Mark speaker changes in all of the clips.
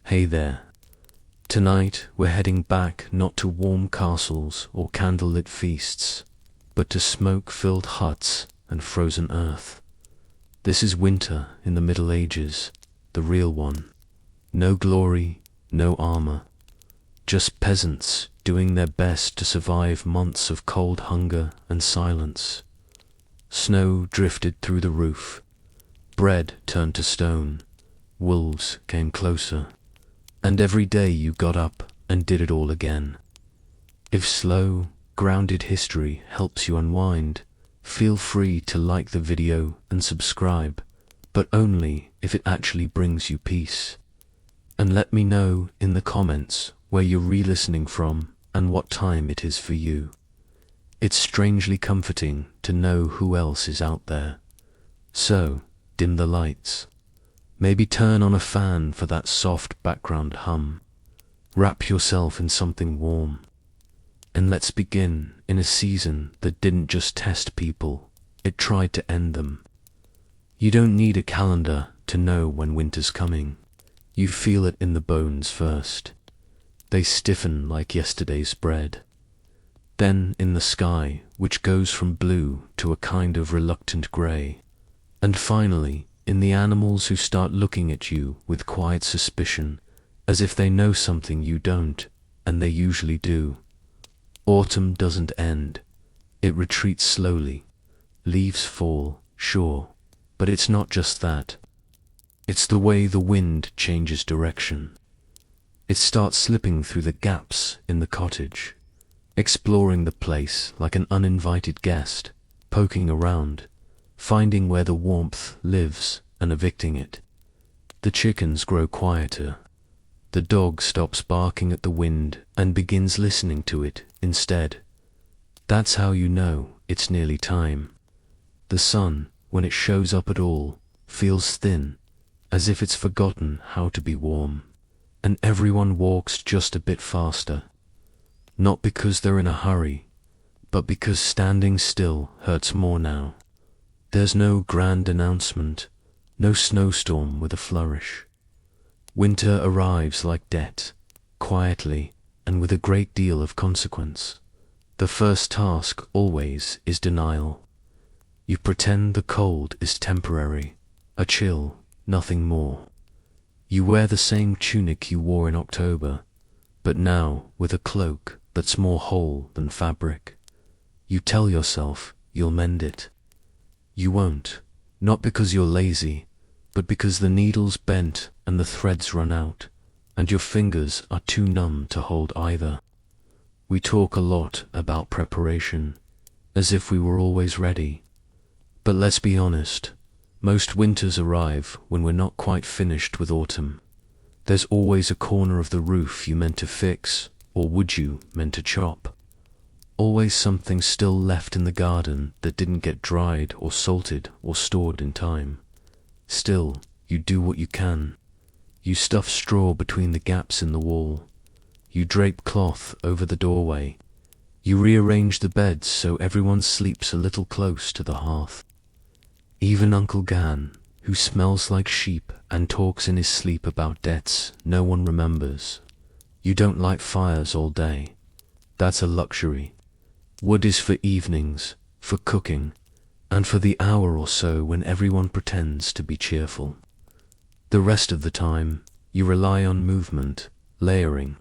Speaker 1: Hey there. Tonight we're heading back not to warm castles or candlelit feasts, but to smoke-filled huts and frozen earth. This is winter in the Middle Ages, the real one. No glory, no armor. Just peasants doing their best to survive months of cold hunger and silence. Snow drifted through the roof. Bread turned to stone. Wolves came closer. And every day you got up and did it all again. If slow, grounded history helps you unwind, feel free to like the video and subscribe, but only if it actually brings you peace. And let me know in the comments where you're re-listening from and what time it is for you. It's strangely comforting to know who else is out there. So, dim the lights. Maybe turn on a fan for that soft background hum. Wrap yourself in something warm. And let's begin in a season that didn't just test people, it tried to end them. You don't need a calendar to know when winter's coming. You feel it in the bones first. They stiffen like yesterday's bread. Then in the sky, which goes from blue to a kind of reluctant grey. And finally, in the animals who start looking at you with quiet suspicion, as if they know something you don't, and they usually do. Autumn doesn't end. It retreats slowly. Leaves fall, sure, but it's not just that. It's the way the wind changes direction. It starts slipping through the gaps in the cottage, exploring the place like an uninvited guest, poking around, finding where the warmth lives and evicting it. The chickens grow quieter. The dog stops barking at the wind and begins listening to it instead. That's how you know it's nearly time. The sun, when it shows up at all, feels thin, as if it's forgotten how to be warm. And everyone walks just a bit faster. Not because they're in a hurry, but because standing still hurts more now. There's no grand announcement, no snowstorm with a flourish. Winter arrives like debt, quietly and with a great deal of consequence. The first task always is denial. You pretend the cold is temporary, a chill, nothing more. You wear the same tunic you wore in October, but now with a cloak that's more whole than fabric. You tell yourself you'll mend it. You won't, not because you're lazy, but because the needle's bent and the threads run out, and your fingers are too numb to hold either. We talk a lot about preparation, as if we were always ready. But let's be honest, most winters arrive when we're not quite finished with autumn. There's always a corner of the roof you meant to fix, or would you meant to chop. Always something still left in the garden that didn't get dried or salted or stored in time. Still, you do what you can. You stuff straw between the gaps in the wall. You drape cloth over the doorway. You rearrange the beds so everyone sleeps a little close to the hearth. Even Uncle Gan, who smells like sheep and talks in his sleep about debts no one remembers. You don't light fires all day. That's a luxury. Wood is for evenings, for cooking, and for the hour or so when everyone pretends to be cheerful. The rest of the time, you rely on movement, layering,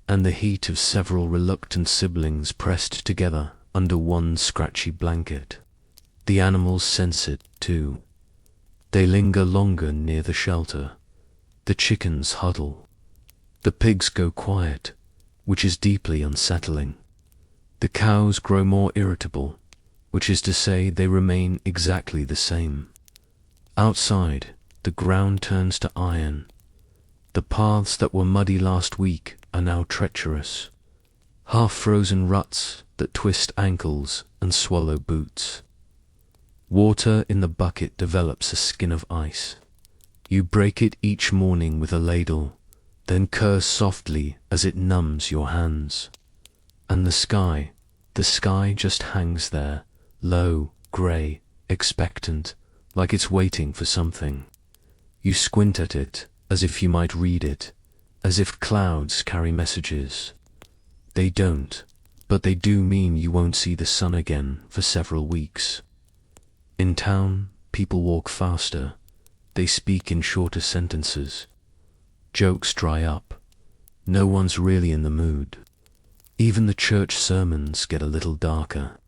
Speaker 1: and the heat of several reluctant siblings pressed together under one scratchy blanket. The animals sense it, too. They linger longer near the shelter. The chickens huddle. The pigs go quiet, which is deeply unsettling. The cows grow more irritable, which is to say they remain exactly the same. Outside, the ground turns to iron. The paths that were muddy last week are now treacherous. Half-frozen ruts that twist ankles and swallow boots. Water in the bucket develops a skin of ice. You break it each morning with a ladle, then curse softly as it numbs your hands. And the sky just hangs there, low, grey, expectant, like it's waiting for something. You squint at it, as if you might read it, as if clouds carry messages. They don't, but they do mean you won't see the sun again for several weeks. In town, people walk faster. They speak in shorter sentences. Jokes dry up. No one's really in the mood. Even the church sermons get a little darker.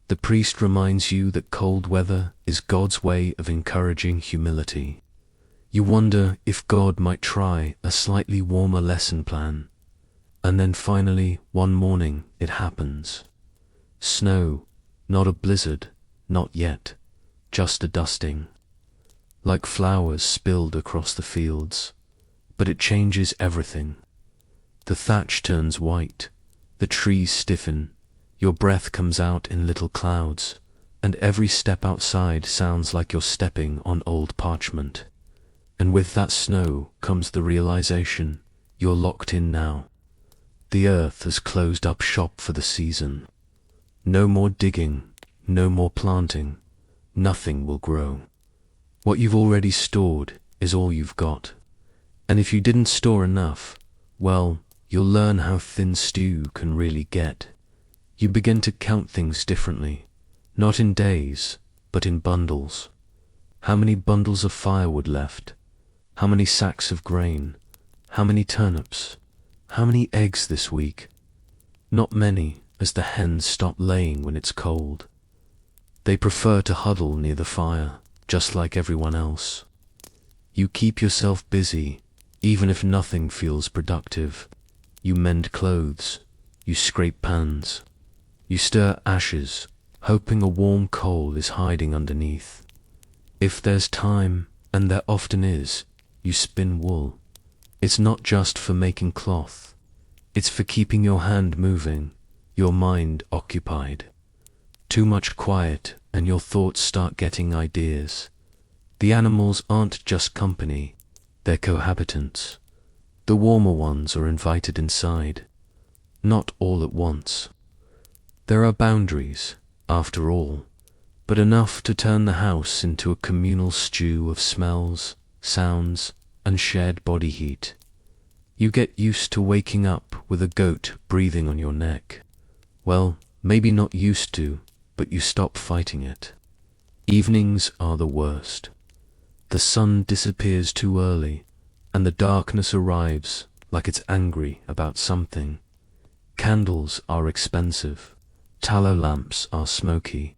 Speaker 1: The priest reminds you that cold weather is God's way of encouraging humility. You wonder if God might try a slightly warmer lesson plan. And then finally, one morning, it happens. Snow, not a blizzard, not yet, just a dusting. Like flowers spilled across the fields. But it changes everything. The thatch turns white, the trees stiffen, your breath comes out in little clouds, and every step outside sounds like you're stepping on old parchment. And with that snow comes the realization you're locked in now. The earth has closed up shop for the season. No more digging, no more planting, nothing will grow. What you've already stored is all you've got. And if you didn't store enough, well, you'll learn how thin stew can really get. You begin to count things differently, not in days, but in bundles. How many bundles of firewood left? How many sacks of grain? How many turnips? How many eggs this week? Not many, as the hens stop laying when it's cold. They prefer to huddle near the fire, just like everyone else. You keep yourself busy, even if nothing feels productive. You mend clothes, you scrape pans, you stir ashes, hoping a warm coal is hiding underneath. If there's time, and there often is, you spin wool. It's not just for making cloth. It's for keeping your hand moving, your mind occupied. Too much quiet and your thoughts start getting ideas. The animals aren't just company, they're cohabitants. The warmer ones are invited inside. Not all at once. There are boundaries, after all, but enough to turn the house into a communal stew of smells, sounds, and shared body heat. You get used to waking up with a goat breathing on your neck. Well, maybe not used to, but you stop fighting it. Evenings are the worst. The sun disappears too early, and the darkness arrives like it's angry about something. Candles are expensive. Tallow lamps are smoky.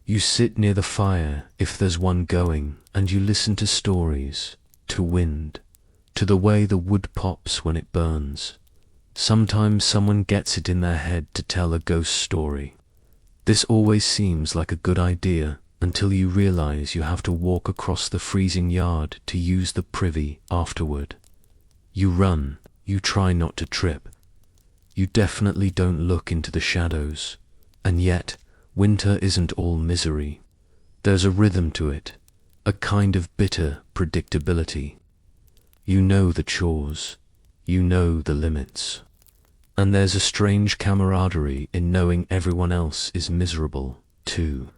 Speaker 1: You sit near the fire, if there's one going, and you listen to stories, to wind, to the way the wood pops when it burns. Sometimes someone gets it in their head to tell a ghost story. This always seems like a good idea until you realize you have to walk across the freezing yard to use the privy afterward. You run, you try not to trip. You definitely don't look into the shadows, and yet winter isn't all misery. There's a rhythm to it, a kind of bitter predictability. You know the chores, you know the limits, and there's a strange camaraderie in knowing everyone else is miserable, too.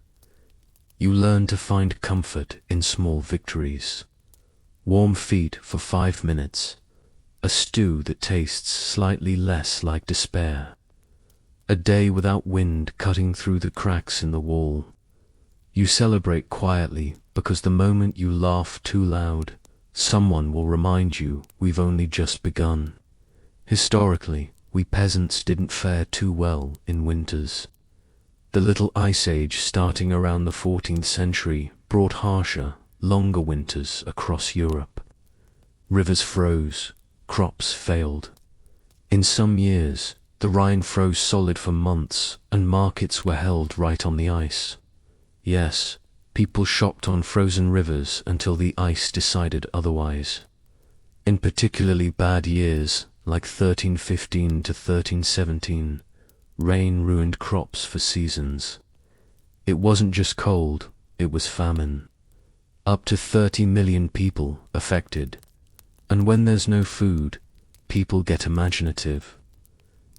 Speaker 1: You learn to find comfort in small victories. Warm feet for 5 minutes, a stew that tastes slightly less like despair, a day without wind cutting through the cracks in the wall. You celebrate quietly because the moment you laugh too loud, someone will remind you we've only just begun. Historically, we peasants didn't fare too well in winters. The little ice age starting around the 14th century brought harsher, longer winters across Europe. Rivers froze, crops failed. In some years, the Rhine froze solid for months and markets were held right on the ice. Yes, people shopped on frozen rivers until the ice decided otherwise. In particularly bad years, like 1315 to 1317, rain ruined crops for seasons. It wasn't just cold, it was famine. Up to 30 million people affected. And when there's no food, people get imaginative.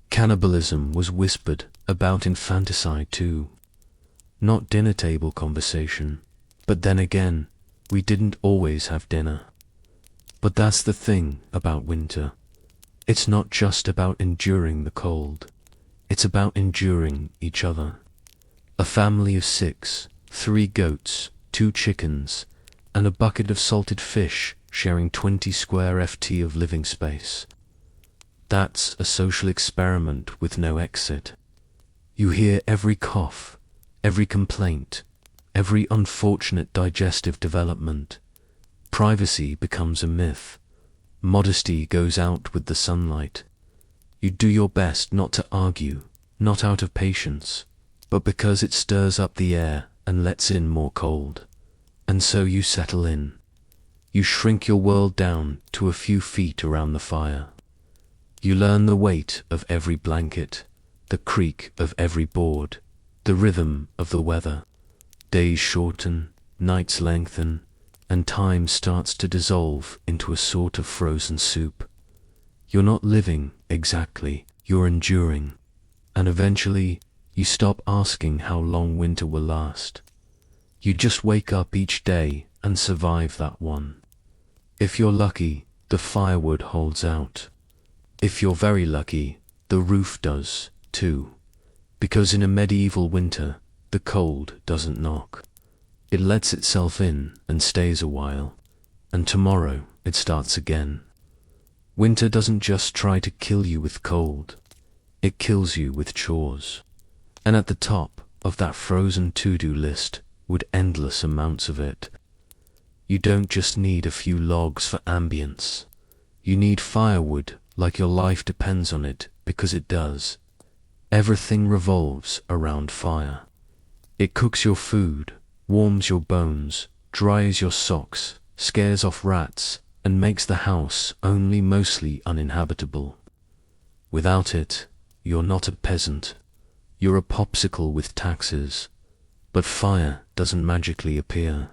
Speaker 1: Cannibalism was whispered about infanticide too. Not dinner table conversation, but then again, we didn't always have dinner. But that's the thing about winter. It's not just about enduring the cold. It's about enduring each other. A family of 6, 3 goats, 2 chickens, and a bucket of salted fish sharing 20 square ft of living space. That's a social experiment with no exit. You hear every cough, every complaint, every unfortunate digestive development. Privacy becomes a myth. Modesty goes out with the sunlight. You do your best not to argue, not out of patience, but because it stirs up the air and lets in more cold. And so you settle in. You shrink your world down to a few feet around the fire. You learn the weight of every blanket, the creak of every board, the rhythm of the weather. Days shorten, nights lengthen, and time starts to dissolve into a sort of frozen soup. You're not living, exactly, you're enduring. And eventually, you stop asking how long winter will last. You just wake up each day and survive that one. If you're lucky, the firewood holds out. If you're very lucky, the roof does, too. Because in a medieval winter, the cold doesn't knock. It lets itself in and stays a while, and tomorrow it starts again. Winter doesn't just try to kill you with cold, it kills you with chores. And at the top of that frozen to-do list would endless amounts of it. You don't just need a few logs for ambience. You need firewood like your life depends on it, because it does. Everything revolves around fire. It cooks your food, warms your bones, dries your socks, scares off rats, and makes the house only mostly uninhabitable. Without it, you're not a peasant. You're a popsicle with taxes. But fire doesn't magically appear.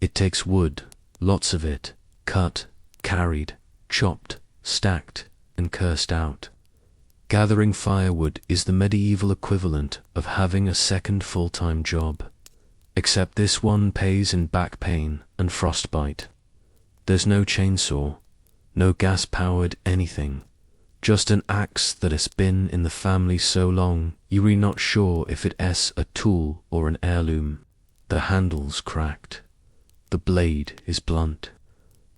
Speaker 1: It takes wood, lots of it, cut, carried, chopped, stacked, and cursed out. Gathering firewood is the medieval equivalent of having a second full-time job. Except this one pays in back pain and frostbite. There's no chainsaw, no gas-powered anything. Just an axe that has been in the family so long you're not sure if it's a tool or an heirloom. The handle's cracked. The blade is blunt.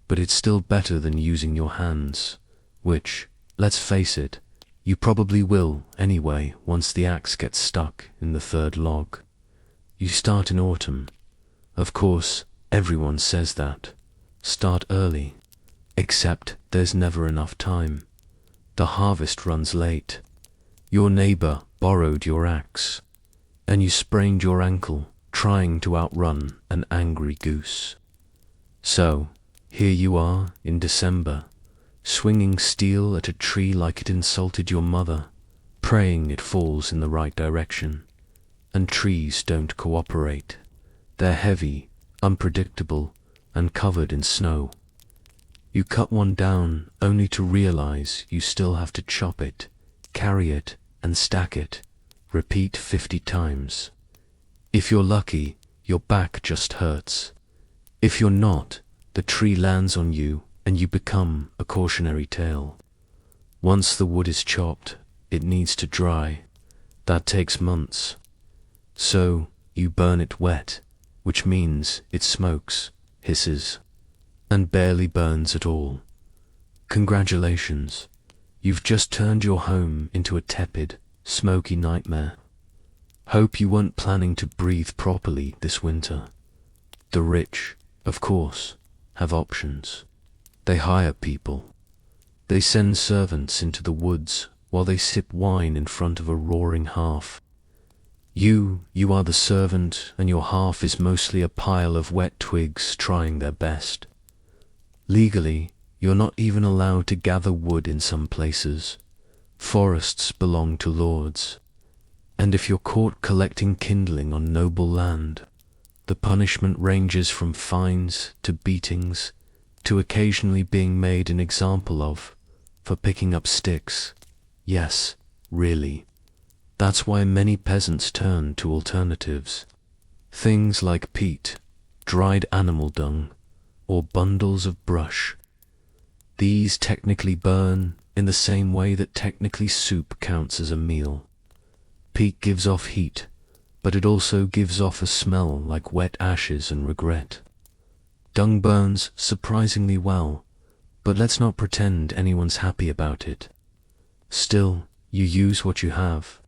Speaker 1: But it's still better than using your hands, which, let's face it, you probably will anyway once the axe gets stuck in the 3rd log. You start in autumn. Of course, everyone says that. Start early. Except there's never enough time. The harvest runs late. Your neighbor borrowed your axe, and you sprained your ankle trying to outrun an angry goose. So, here you are in December, swinging steel at a tree like it insulted your mother, praying it falls in the right direction. And trees don't cooperate. They're heavy, unpredictable, and covered in snow. You cut one down only to realize you still have to chop it, carry it, and stack it. Repeat 50 times. If you're lucky, your back just hurts. If you're not, the tree lands on you and you become a cautionary tale. Once the wood is chopped, it needs to dry. That takes months. So, you burn it wet, which means it smokes, hisses, and barely burns at all. Congratulations, you've just turned your home into a tepid, smoky nightmare. Hope you weren't planning to breathe properly this winter. The rich, of course, have options. They hire people. They send servants into the woods while they sip wine in front of a roaring hearth. You are the servant, and your hearth is mostly a pile of wet twigs trying their best. Legally, you're not even allowed to gather wood in some places. Forests belong to lords. And if you're caught collecting kindling on noble land, the punishment ranges from fines to beatings to occasionally being made an example of for picking up sticks. Yes, really. That's why many peasants turn to alternatives. Things like peat, dried animal dung, or bundles of brush. These technically burn in the same way that technically soup counts as a meal. Peat gives off heat, but it also gives off a smell like wet ashes and regret. Dung burns surprisingly well, but let's not pretend anyone's happy about it. Still, you use what you have.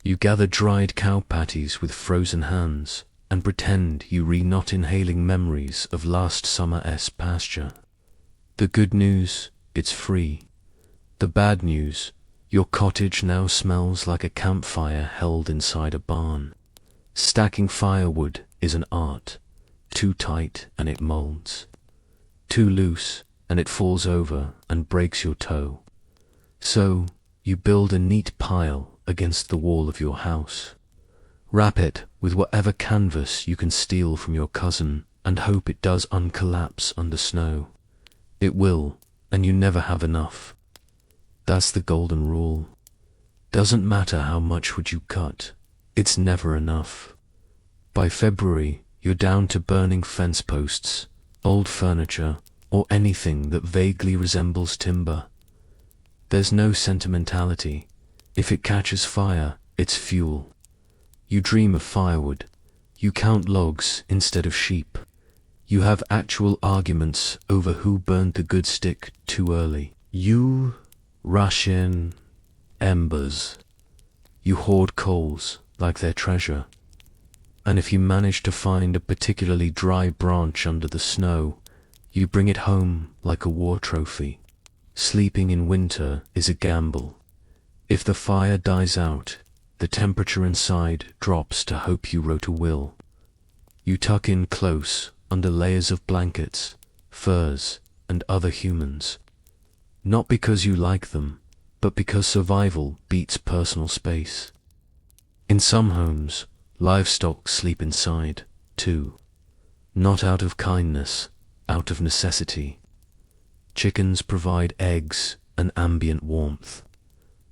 Speaker 1: You gather dried cow patties with frozen hands and pretend you not inhaling memories of last summer's pasture. The good news, it's free. The bad news, your cottage now smells like a campfire held inside a barn. Stacking firewood is an art. Too tight and it molds. Too loose and it falls over and breaks your toe. So, you build a neat pile against the wall of your house. Wrap it with whatever canvas you can steal from your cousin and hope it does uncollapse under snow. It will, and you never have enough. That's the golden rule. Doesn't matter how much wood you cut, it's never enough. By February, you're down to burning fence posts, old furniture, or anything that vaguely resembles timber. There's no sentimentality. If it catches fire, it's fuel. You dream of firewood. You count logs instead of sheep. You have actual arguments over who burned the good stick too early. You rush in embers. You hoard coals like their treasure. And if you manage to find a particularly dry branch under the snow, you bring it home like a war trophy. Sleeping in winter is a gamble. If the fire dies out, the temperature inside drops to hope you wrote a will. You tuck in close under layers of blankets, furs, and other humans. Not because you like them, but because survival beats personal space. In some homes, livestock sleep inside, too. Not out of kindness, out of necessity. Chickens provide eggs and ambient warmth.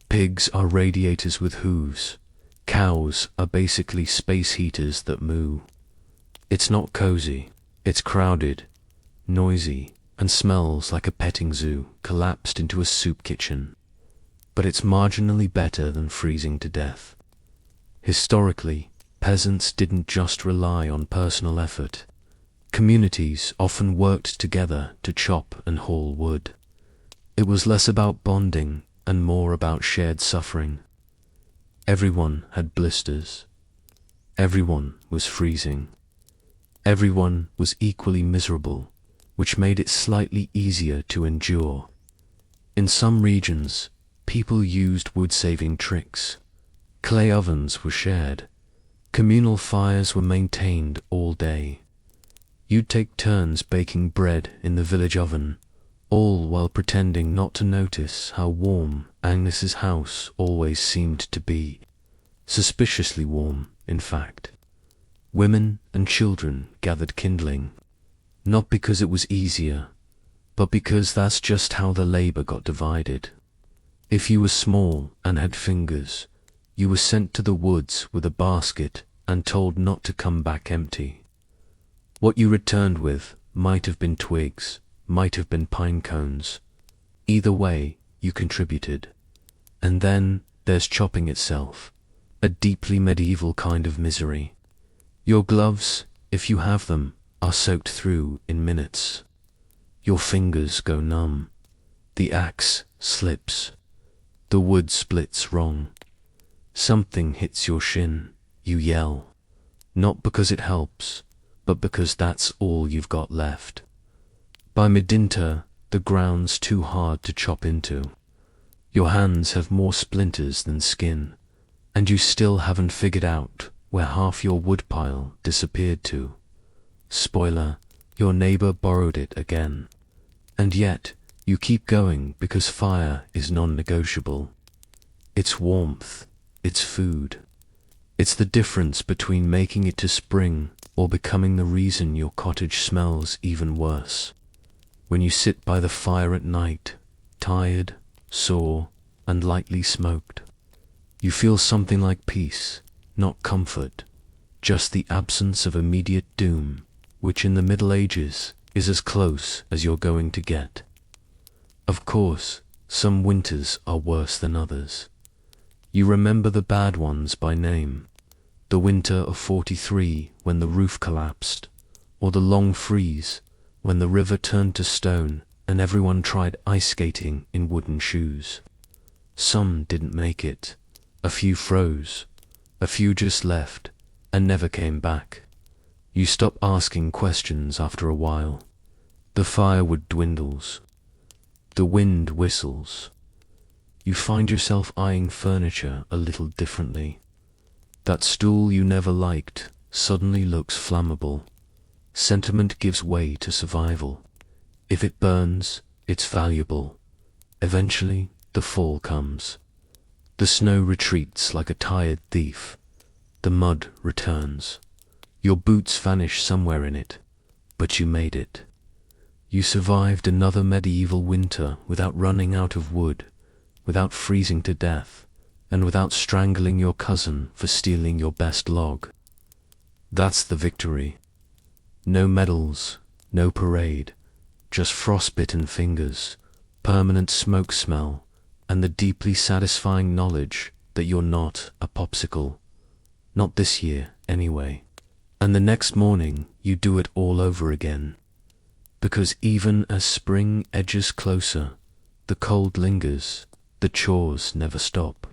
Speaker 1: Pigs are radiators with hooves. Cows are basically space heaters that moo. It's not cozy. It's crowded, noisy, and smells like a petting zoo collapsed into a soup kitchen. But it's marginally better than freezing to death. Historically, peasants didn't just rely on personal effort. Communities often worked together to chop and haul wood. It was less about bonding and more about shared suffering. Everyone had blisters. Everyone was freezing. Everyone was equally miserable, which made it slightly easier to endure. In some regions, people used wood-saving tricks. Clay ovens were shared. Communal fires were maintained all day. You'd take turns baking bread in the village oven, all while pretending not to notice how warm Agnes's house always seemed to be. Suspiciously warm, in fact. Women and children gathered kindling, not because it was easier, but because that's just how the labor got divided. If you were small and had fingers, you were sent to the woods with a basket and told not to come back empty. What you returned with might have been twigs, might have been pine cones. Either way, you contributed. And then there's chopping itself, a deeply medieval kind of misery. Your gloves, if you have them, are soaked through in minutes. Your fingers go numb. The axe slips. The wood splits wrong. Something hits your shin. You yell. Not because it helps, but because that's all you've got left. By midwinter, the ground's too hard to chop into. Your hands have more splinters than skin, and you still haven't figured out where half your woodpile disappeared to. Spoiler, your neighbor borrowed it again. And yet, you keep going because fire is non-negotiable. It's warmth, it's food. It's the difference between making it to spring or becoming the reason your cottage smells even worse. When you sit by the fire at night, tired, sore, and lightly smoked, you feel something like peace, not comfort, just the absence of immediate doom, which in the Middle Ages is as close as you're going to get. Of course, some winters are worse than others. You remember the bad ones by name. The winter of '43 when the roof collapsed, or the long freeze when the river turned to stone and everyone tried ice skating in wooden shoes. Some didn't make it. A few froze. A few just left and never came back. You stop asking questions after a while. The firewood dwindles. The wind whistles. You find yourself eyeing furniture a little differently. That stool you never liked suddenly looks flammable. Sentiment gives way to survival. If it burns, it's valuable. Eventually, the fall comes. The snow retreats like a tired thief. The mud returns. Your boots vanish somewhere in it, but you made it. You survived another medieval winter without running out of wood, without freezing to death, and without strangling your cousin for stealing your best log. That's the victory. No medals, no parade, just frostbitten fingers, permanent smoke smell, and the deeply satisfying knowledge that you're not a popsicle. Not this year, anyway. And the next morning, you do it all over again. Because even as spring edges closer, the cold lingers, the chores never stop.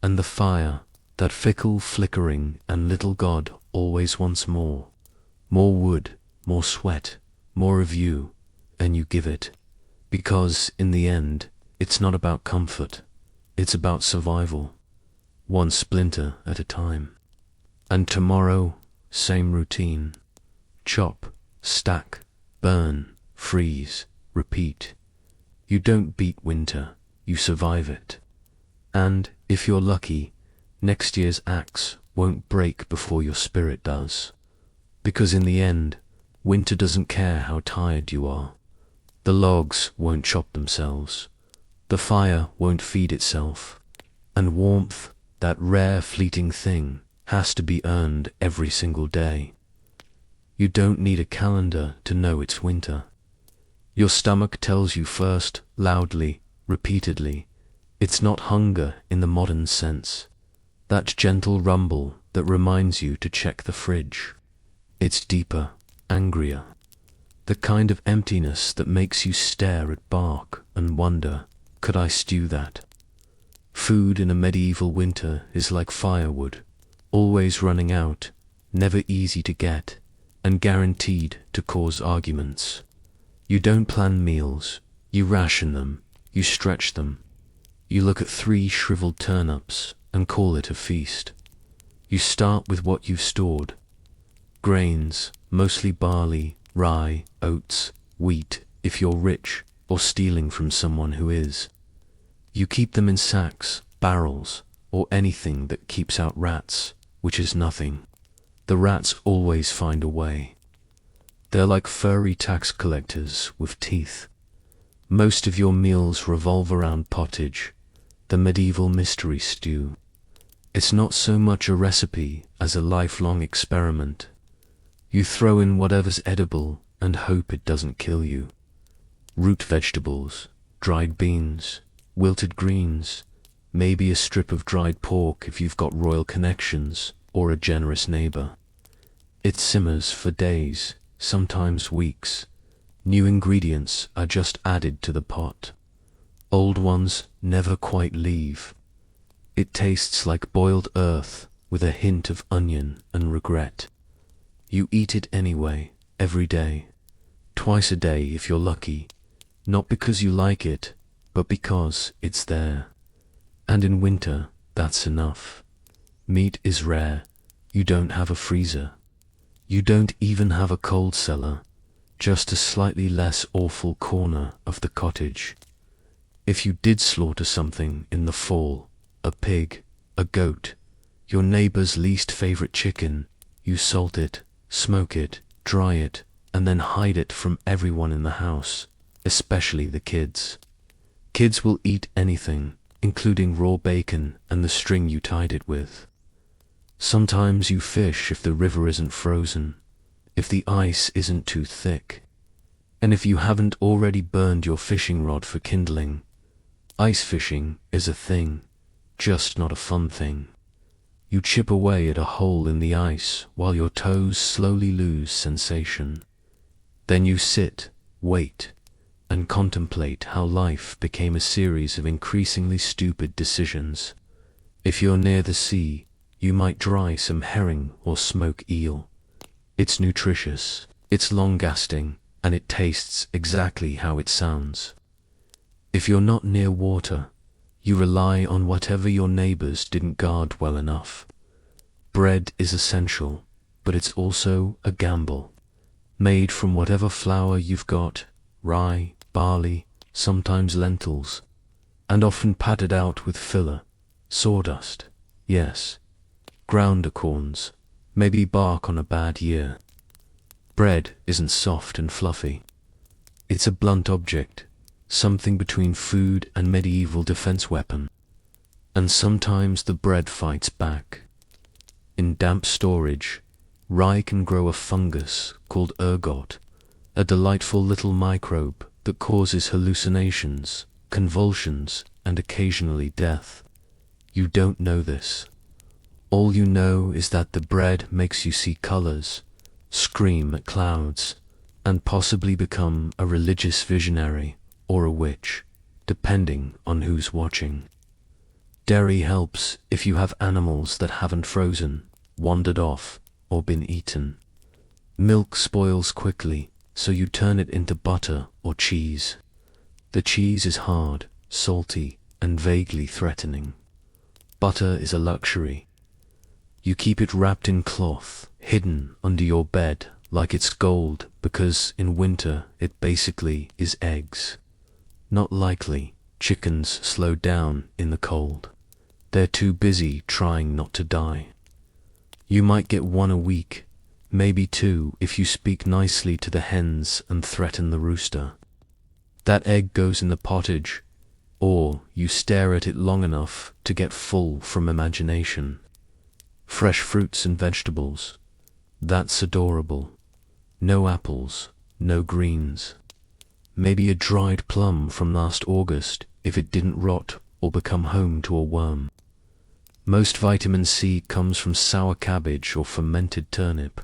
Speaker 1: And the fire, that fickle flickering and little god always wants more. More wood, more sweat, more of you, and you give it. Because, in the end, it's not about comfort, it's about survival. One splinter at a time. And tomorrow, same routine. Chop, stack, burn, freeze, repeat. You don't beat winter, you survive it. And, if you're lucky, next year's axe won't break before your spirit does. Because in the end, winter doesn't care how tired you are. The logs won't chop themselves. The fire won't feed itself. And warmth, that rare fleeting thing, has to be earned every single day. You don't need a calendar to know it's winter. Your stomach tells you first, loudly, repeatedly. It's not hunger in the modern sense. That gentle rumble that reminds you to check the fridge. It's deeper, angrier. The kind of emptiness that makes you stare at bark and wonder, could I stew that? Food in a medieval winter is like firewood, always running out, never easy to get, and guaranteed to cause arguments. You don't plan meals, you ration them, you stretch them. You look at 3 shriveled turnips and call it a feast. You start with what you've stored. Grains, mostly barley, rye, oats, wheat, if you're rich, or stealing from someone who is. You keep them in sacks, barrels, or anything that keeps out rats, which is nothing. The rats always find a way. They're like furry tax collectors with teeth. Most of your meals revolve around pottage, the medieval mystery stew. It's not so much a recipe as a lifelong experiment. You throw in whatever's edible and hope it doesn't kill you. Root vegetables, dried beans, wilted greens, maybe a strip of dried pork if you've got royal connections or a generous neighbor. It simmers for days, sometimes weeks. New ingredients are just added to the pot. Old ones never quite leave. It tastes like boiled earth with a hint of onion and regret. You eat it anyway, every day. Twice a day if you're lucky. Not because you like it, but because it's there. And in winter, that's enough. Meat is rare. You don't have a freezer. You don't even have a cold cellar. Just a slightly less awful corner of the cottage. If you did slaughter something in the fall, a pig, a goat, your neighbor's least favorite chicken, you salt it, smoke it, dry it, and then hide it from everyone in the house, especially the kids. Kids will eat anything, including raw bacon and the string you tied it with. Sometimes you fish if the river isn't frozen, if the ice isn't too thick. And if you haven't already burned your fishing rod for kindling, ice fishing is a thing, just not a fun thing. You chip away at a hole in the ice while your toes slowly lose sensation. Then you sit, wait, and contemplate how life became a series of increasingly stupid decisions. If you're near the sea, you might dry some herring or smoke eel. It's nutritious, it's long-lasting, and it tastes exactly how it sounds. If you're not near water, you rely on whatever your neighbors didn't guard well enough. Bread is essential, but it's also a gamble. Made from whatever flour you've got, rye, barley, sometimes lentils, and often padded out with filler, sawdust, yes, ground acorns, maybe bark on a bad year. Bread isn't soft and fluffy. It's a blunt object, something between food and medieval defense weapon. And sometimes the bread fights back. In damp storage, rye can grow a fungus called ergot, a delightful little microbe that causes hallucinations, convulsions, and occasionally death. You don't know this. All you know is that the bread makes you see colors, scream at clouds, and possibly become a religious visionary or a witch, depending on who's watching. Dairy helps if you have animals that haven't frozen, wandered off, or been eaten. Milk spoils quickly, so you turn it into butter or cheese. The cheese is hard, salty, and vaguely threatening. Butter is a luxury. You keep it wrapped in cloth, hidden under your bed like it's gold, because in winter it basically is eggs. Not likely, chickens slow down in the cold. They're too busy trying not to die. You might get one a week, maybe two if you speak nicely to the hens and threaten the rooster. That egg goes in the pottage, or you stare at it long enough to get full from imagination. Fresh fruits and vegetables. That's adorable. No apples, no greens. Maybe a dried plum from last August if it didn't rot or become home to a worm. Most vitamin C comes from sour cabbage or fermented turnip,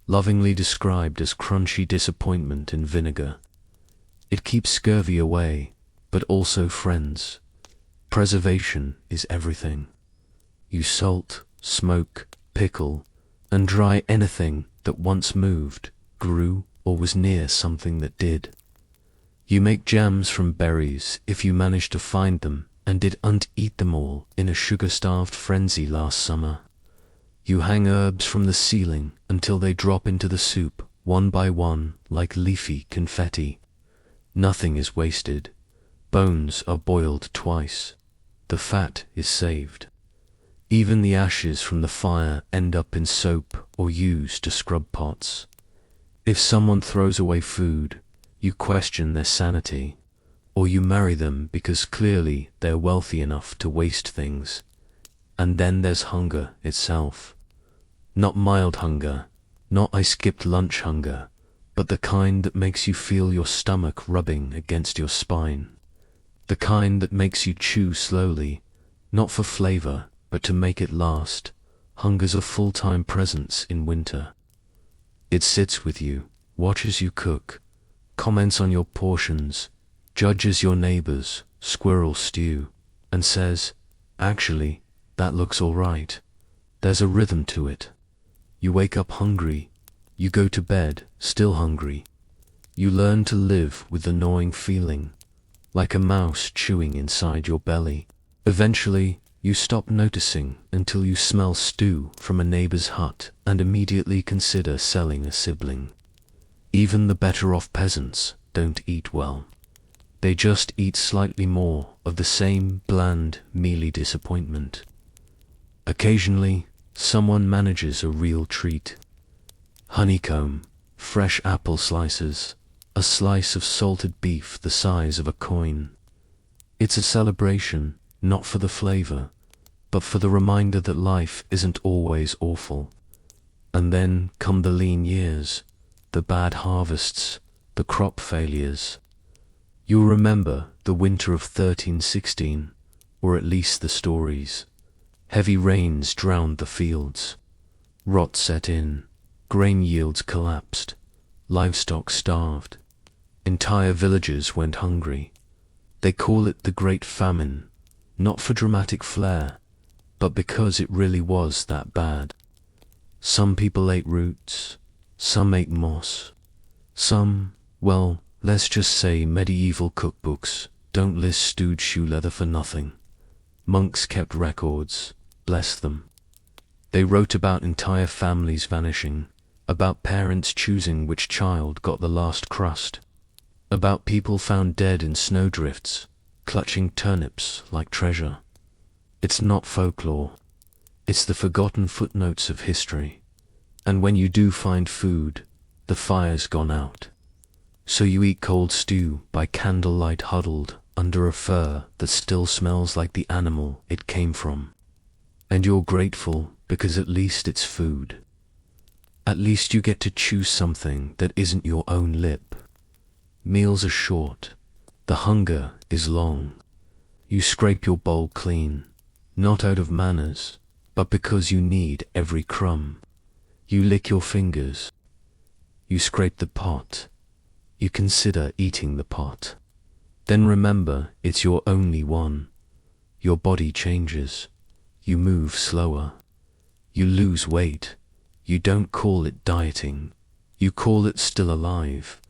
Speaker 1: lovingly described as crunchy disappointment in vinegar. It keeps scurvy away, but also friends. Preservation is everything. You salt, smoke, pickle, and dry anything that once moved, grew, or was near something that did. You make jams from berries if you manage to find them and didn't eat them all in a sugar-starved frenzy last summer. You hang herbs from the ceiling until they drop into the soup, one by one, like leafy confetti. Nothing is wasted. Bones are boiled twice. The fat is saved. Even the ashes from the fire end up in soap or used to scrub pots. If someone throws away food, you question their sanity, or you marry them because clearly they're wealthy enough to waste things. And then there's hunger itself. Not mild hunger, not I skipped lunch hunger, but the kind that makes you feel your stomach rubbing against your spine. The kind that makes you chew slowly, not for flavor, but to make it last. Hunger's a full-time presence in winter. It sits with you, watches you cook, comments on your portions, judges your neighbor's squirrel stew, and says, actually, that looks all right. There's a rhythm to it. You wake up hungry. You go to bed still hungry. You learn to live with the gnawing feeling, like a mouse chewing inside your belly. Eventually, you stop noticing until you smell stew from a neighbor's hut and immediately consider selling a sibling. Even the better-off peasants don't eat well. They just eat slightly more of the same bland, mealy disappointment. Occasionally, someone manages a real treat. Honeycomb, fresh apple slices, a slice of salted beef the size of a coin. It's a celebration, not for the flavor, but for the reminder that life isn't always awful. And then come the lean years, the bad harvests, the the crop failures. You'll remember the winter of 1316, or at least the stories. Heavy rains drowned the fields. Rot set in. Grain yields collapsed. Livestock starved. Entire villages went hungry. They call it the Great Famine, not for dramatic flair, but because it really was that bad. Some people ate roots, some ate moss, some, well, let's just say medieval cookbooks don't list stewed shoe leather for nothing. Monks kept records, bless them. They wrote about entire families vanishing, about parents choosing which child got the last crust, about people found dead in snowdrifts, clutching turnips like treasure. It's not folklore. It's the forgotten footnotes of history. And when you do find food, the fire's gone out. So you eat cold stew by candlelight huddled under a fur that still smells like the animal it came from. And you're grateful because at least it's food. At least you get to choose something that isn't your own lip. Meals are short. The hunger is long. You scrape your bowl clean, not out of manners, but because you need every crumb. You lick your fingers. You scrape the pot. You consider eating the pot. Then remember it's your only one. Your body changes. You move slower. You lose weight. You don't call it dieting. You call it still alive.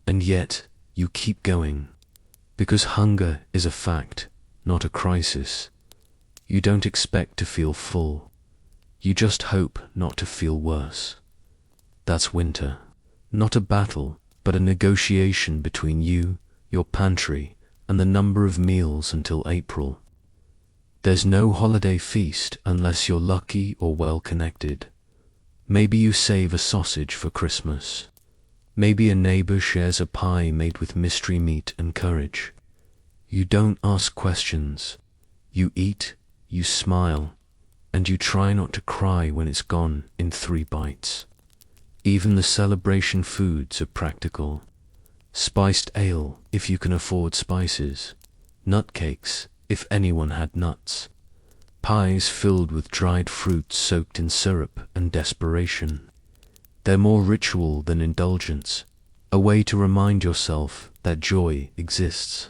Speaker 1: And yet you keep going. Because hunger is a fact, not a crisis. You don't expect to feel full. You just hope not to feel worse. That's winter. Not a battle, but a negotiation between you, your pantry, and the number of meals until April. There's no holiday feast unless you're lucky or well connected. Maybe you save a sausage for Christmas. Maybe a neighbor shares a pie made with mystery meat and courage. You don't ask questions. You eat, you smile, and you try not to cry when it's gone in 3 bites. Even the celebration foods are practical. Spiced ale, if you can afford spices. Nutcakes, if anyone had nuts. Pies filled with dried fruit soaked in syrup and desperation. They're more ritual than indulgence, a way to remind yourself that joy exists,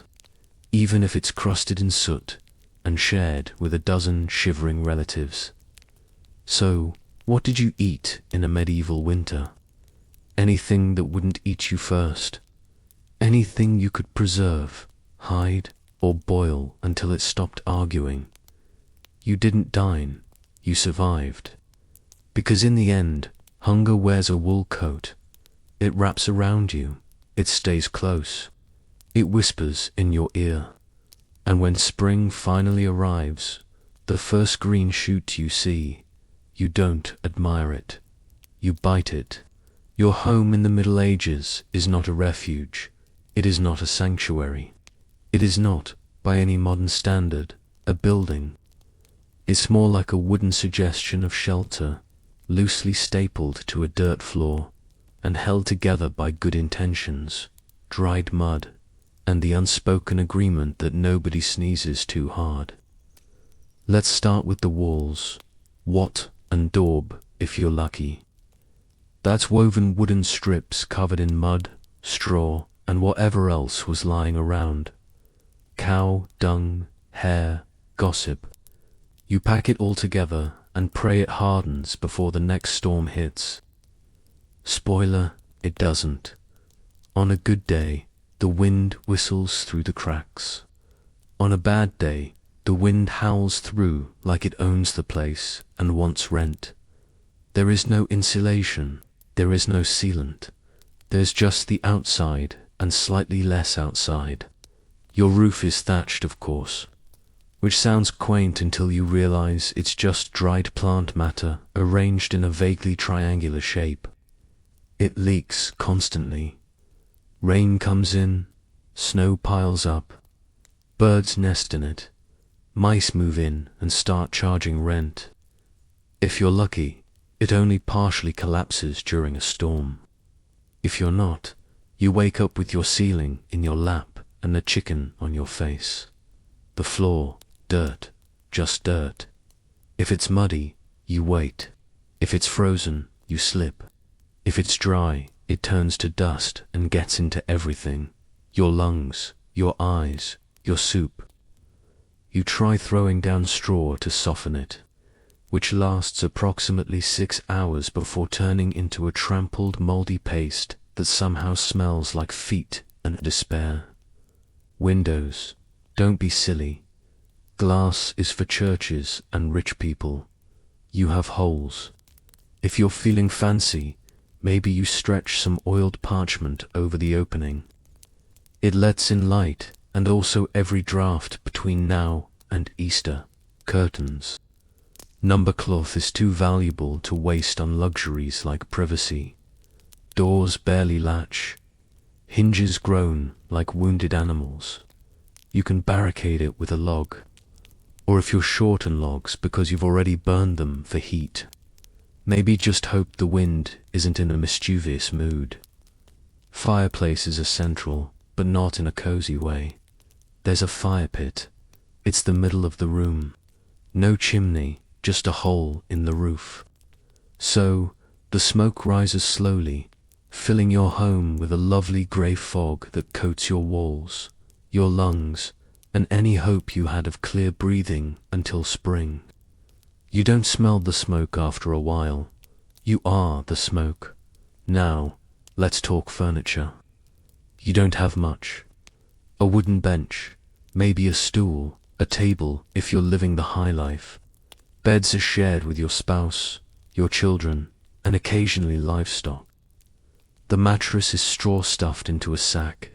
Speaker 1: even if it's crusted in soot and shared with a dozen shivering relatives. So, what did you eat in a medieval winter? Anything that wouldn't eat you first. Anything you could preserve, hide, or boil until it stopped arguing. You didn't dine, you survived. Because in the end, hunger wears a wool coat. It wraps around you. It stays close. It whispers in your ear. And when spring finally arrives, the first green shoot you see, you don't admire it. You bite it. Your home in the Middle Ages is not a refuge. It is not a sanctuary. It is not, by any modern standard, a building. It's more like a wooden suggestion of shelter, loosely stapled to a dirt floor, and held together by good intentions, dried mud, and the unspoken agreement that nobody sneezes too hard. Let's start with the walls. Wat and daub, if you're lucky. That's woven wooden strips covered in mud, straw, and whatever else was lying around. Cow, dung, hair, gossip. You pack it all together and pray it hardens before the next storm hits. Spoiler, it doesn't. On a good day, the wind whistles through the cracks. On a bad day, the wind howls through like it owns the place and wants rent. There is no insulation, there is no sealant. There's just the outside and slightly less outside. Your roof is thatched, of course, which sounds quaint until you realize it's just dried plant matter arranged in a vaguely triangular shape. It leaks constantly. Rain comes in, snow piles up, birds nest in it, mice move in and start charging rent. If you're lucky, it only partially collapses during a storm. If you're not, You wake up with your ceiling in your lap and a chicken on your face. The floor, dirt, just dirt. If it's muddy, you wait. If it's frozen, you slip. If it's dry, it turns to dust and gets into everything. Your lungs, your eyes, your soup. You try throwing down straw to soften it, which lasts approximately 6 hours before turning into a trampled, moldy paste that somehow smells like feet and despair. Windows, don't be silly. Glass is for churches and rich people. You have holes. If you're feeling fancy, maybe you stretch some oiled parchment over the opening. It lets in light and also every draft between now and Easter. Curtains. Number cloth is too valuable to waste on luxuries like privacy. Doors barely latch. Hinges groan like wounded animals. You can barricade it with a log. Or if you're short on logs because you've already burned them for heat, maybe just hope the wind isn't in a mischievous mood. Fireplaces are central, but not in a cozy way. There's a fire pit. It's the middle of the room. No chimney, just a hole in the roof. So, the smoke rises slowly, filling your home with a lovely grey fog that coats your walls, your lungs, and any hope you had of clear breathing until spring. You don't smell the smoke after a while. You are the smoke. Now, let's talk furniture. You don't have much. A wooden bench, maybe a stool, a table if you're living the high life. Beds are shared with your spouse, your children, and occasionally livestock. The mattress is straw stuffed into a sack,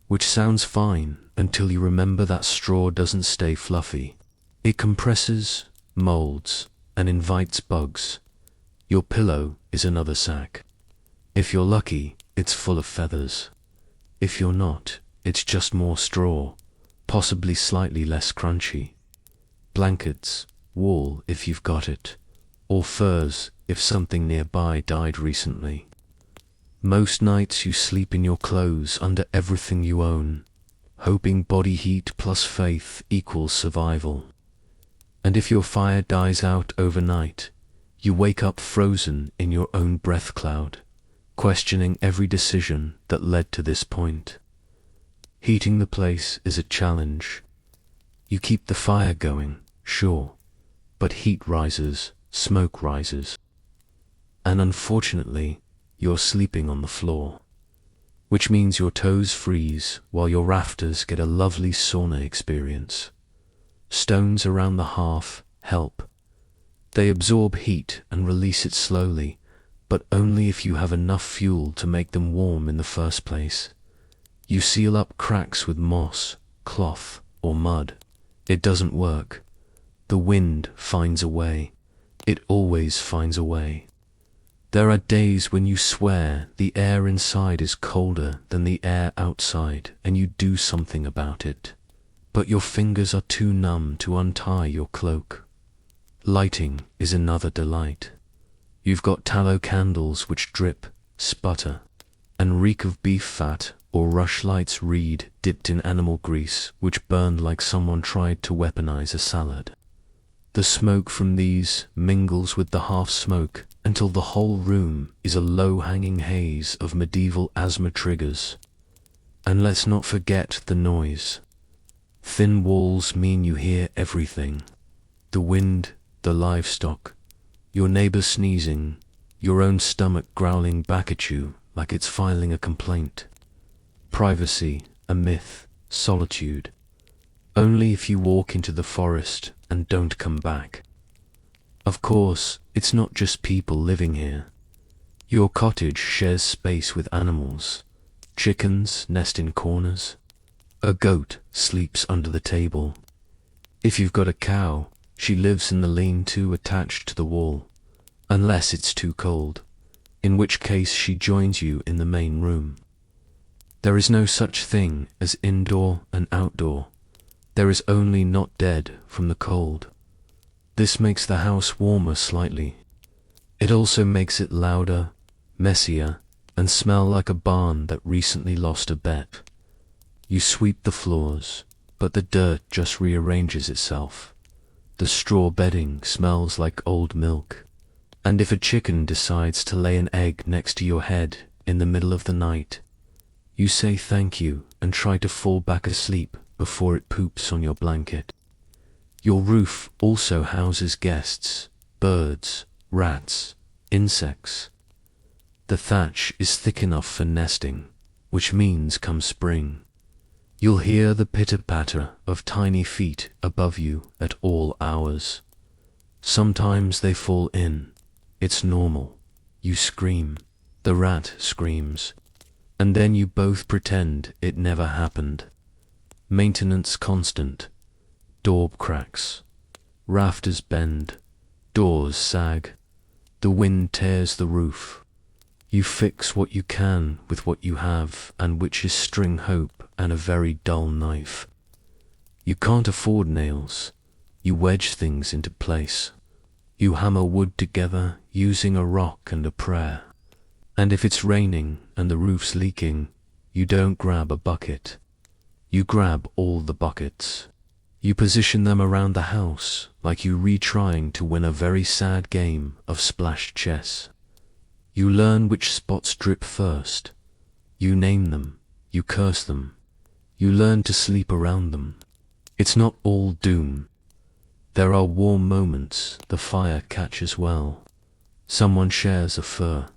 Speaker 1: which sounds fine until you remember that straw doesn't stay fluffy. It compresses, molds, and invites bugs. Your pillow is another sack. If you're lucky, it's full of feathers. If you're not, it's just more straw, possibly slightly less crunchy. Blankets, wool if you've got it, or furs if something nearby died recently. Most nights you sleep in your clothes under everything you own, hoping body heat plus faith equals survival. And if your fire dies out overnight, you wake up frozen in your own breath cloud, questioning every decision that led to this point. Heating the place is a challenge. You keep the fire going, sure, but heat rises, smoke rises. And unfortunately, you're sleeping on the floor, which means your toes freeze while your rafters get a lovely sauna experience. Stones around the hearth help. They absorb heat and release it slowly, but only if you have enough fuel to make them warm in the first place. You seal up cracks with moss, cloth, or mud. It doesn't work. The wind finds a way. It always finds a way. There are days when you swear the air inside is colder than the air outside, and you do something about it. But your fingers are too numb to untie your cloak. Lighting is another delight. You've got tallow candles which drip, sputter, and reek of beef fat, or rushlight's reed dipped in animal grease which burned like someone tried to weaponize a salad. The smoke from these mingles with the half smoke until the whole room is a low-hanging haze of medieval asthma triggers. And let's not forget the noise. Thin walls mean you hear everything. The wind, the livestock, your neighbor sneezing, your own stomach growling back at you like it's filing a complaint. Privacy, a myth, solitude. Only if you walk into the forest and don't come back. Of course, it's not just people living here. Your cottage shares space with animals. Chickens nest in corners. A goat sleeps under the table. If you've got a cow, she lives in the lean-to attached to the wall, unless it's too cold, in which case she joins you in the main room. There is no such thing as indoor and outdoor. There is only not dead from the cold. This makes the house warmer slightly. It also makes it louder, messier, and smell like a barn that recently lost a bet. You sweep the floors, but the dirt just rearranges itself. The straw bedding smells like old milk. And if a chicken decides to lay an egg next to your head in the middle of the night, you say thank you and try to fall back asleep before it poops on your blanket. Your roof also houses guests, birds, rats, insects. The thatch is thick enough for nesting, which means come spring, you'll hear the pitter-patter of tiny feet above you at all hours. Sometimes they fall in. It's normal. You scream. The rat screams. And then you both pretend it never happened. Maintenance constant. Door cracks. Rafters bend. Doors sag. The wind tears the roof. You fix what you can with what you have, and which is string hope and a very dull knife. You can't afford nails. You wedge things into place. You hammer wood together using a rock and a prayer. And if it's raining and the roof's leaking, you don't grab a bucket. You grab all the buckets. You position them around the house like you retrying to win a very sad game of splash chess. You learn which spots drip first. You name them. You curse them. You learn to sleep around them. It's not all doom. There are warm moments the fire catches well. Someone shares a fur.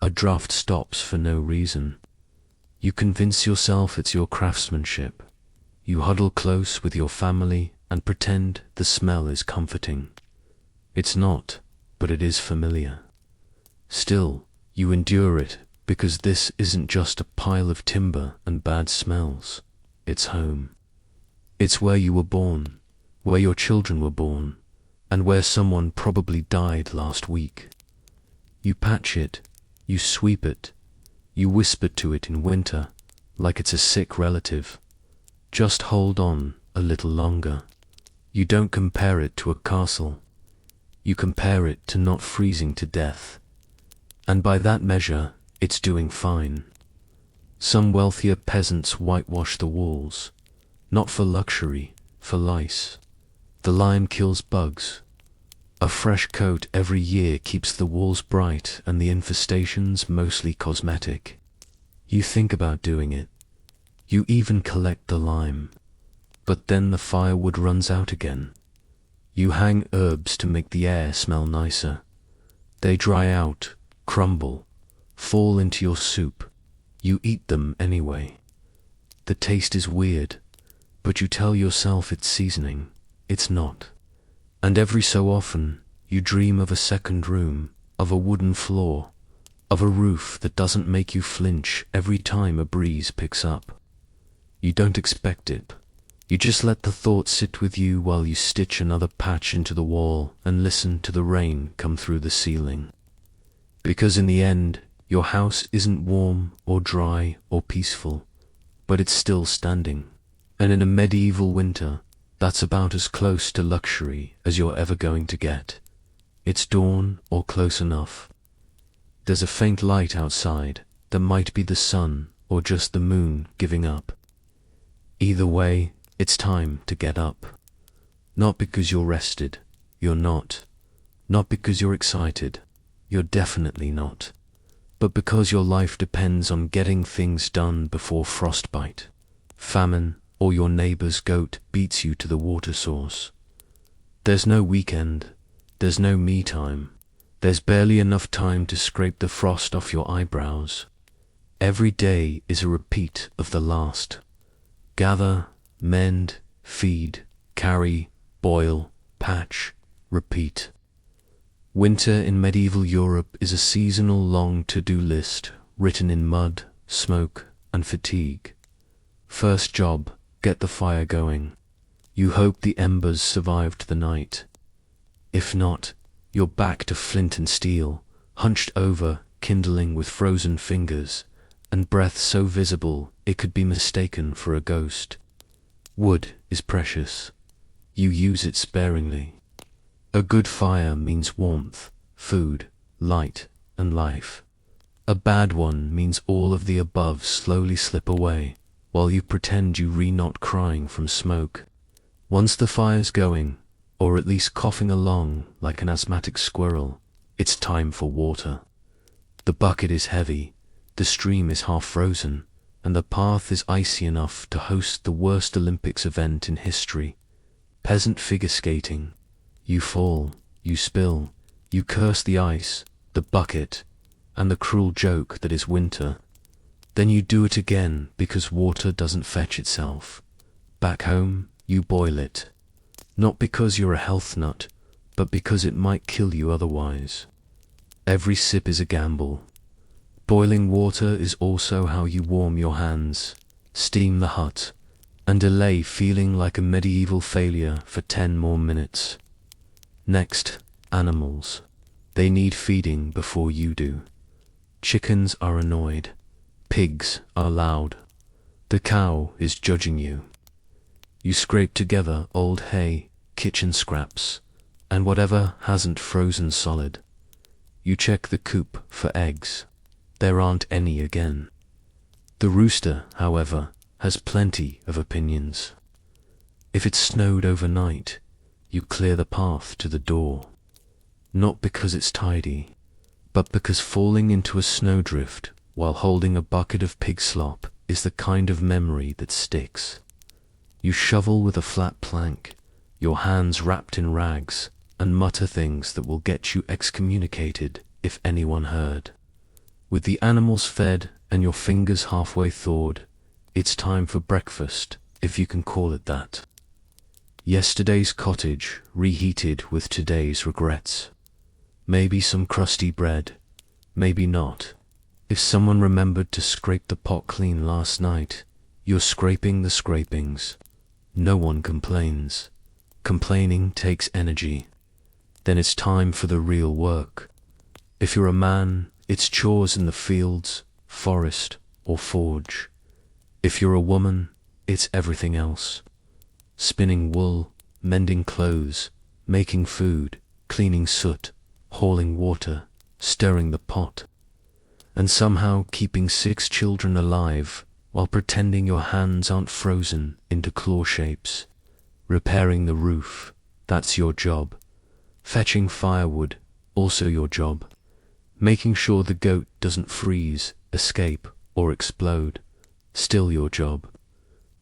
Speaker 1: A draft stops for no reason. You convince yourself it's your craftsmanship. You huddle close with your family and pretend the smell is comforting. It's not, but it is familiar. Still, you endure it because this isn't just a pile of timber and bad smells. It's home. It's where you were born, where your children were born, and where someone probably died last week. You patch it, you sweep it, you whisper to it in winter like it's a sick relative. Just hold on a little longer. You don't compare it to a castle. You compare it to not freezing to death. And by that measure, it's doing fine. Some wealthier peasants whitewash the walls, not for luxury, for lice. The lime kills bugs. A fresh coat every year keeps the walls bright and the infestations mostly cosmetic. You think about doing it. You even collect the lime. But then the firewood runs out again. You hang herbs to make the air smell nicer. They dry out, crumble, fall into your soup. You eat them anyway. The taste is weird, but you tell yourself it's seasoning. It's not. And every so often, you dream of a second room, of a wooden floor, of a roof that doesn't make you flinch every time a breeze picks up. You don't expect it. You just let the thought sit with you while you stitch another patch into the wall and listen to the rain come through the ceiling. Because in the end, your house isn't warm or dry or peaceful, but it's still standing. And in a medieval winter, that's about as close to luxury as you're ever going to get. It's dawn or close enough. There's a faint light outside that might be the sun or just the moon giving up. Either way, it's time to get up. Not because you're rested, you're not. Not because you're excited, you're definitely not. But because your life depends on getting things done before frostbite, famine, or your neighbor's goat beats you to the water source. There's no weekend, there's no me time, there's barely enough time to scrape the frost off your eyebrows. Every day is a repeat of the last. Gather, mend, feed, carry, boil, patch, repeat. Winter in medieval Europe is a seasonal long to-do list written in mud, smoke, and fatigue. First job, get the fire going. You hope the embers survived the night. If not, you're back to flint and steel, hunched over, kindling with frozen fingers, and breath so visible it could be mistaken for a ghost. Wood is precious. You use it sparingly. A good fire means warmth, food, light, and life. A bad one means all of the above slowly slip away, while you pretend you not crying from smoke. Once the fire's going, or at least coughing along like an asthmatic squirrel, it's time for water. The bucket is heavy, the stream is half frozen, and the path is icy enough to host the worst Olympics event in history. Peasant figure skating. You fall, you spill, you curse the ice, the bucket, and the cruel joke that is winter. Then you do it again because water doesn't fetch itself. Back home, you boil it. Not because you're a health nut, but because it might kill you otherwise. Every sip is a gamble. Boiling water is also how you warm your hands, steam the hut, and delay feeling like a medieval failure for 10 more minutes. Next, animals. They need feeding before you do. Chickens are annoyed. Pigs are loud. The cow is judging you. You scrape together old hay, kitchen scraps, and whatever hasn't frozen solid. You check the coop for eggs. There aren't any again. The rooster, however, has plenty of opinions. If it snowed overnight, you clear the path to the door. Not because it's tidy, but because falling into a snowdrift while holding a bucket of pig slop is the kind of memory that sticks. You shovel with a flat plank, your hands wrapped in rags, and mutter things that will get you excommunicated if anyone heard. With the animals fed and your fingers halfway thawed, it's time for breakfast, if you can call it that. Yesterday's cottage reheated with today's regrets. Maybe some crusty bread, maybe not. If someone remembered to scrape the pot clean last night, you're scraping the scrapings. No one complains. Complaining takes energy. Then it's time for the real work. If you're a man, it's chores in the fields, forest, or forge. If you're a woman, it's everything else. Spinning wool, mending clothes, making food, cleaning soot, hauling water, stirring the pot, and somehow keeping 6 children alive while pretending your hands aren't frozen into claw shapes. Repairing the roof, that's your job. Fetching firewood, also your job. Making sure the goat doesn't freeze, escape, or explode, still your job.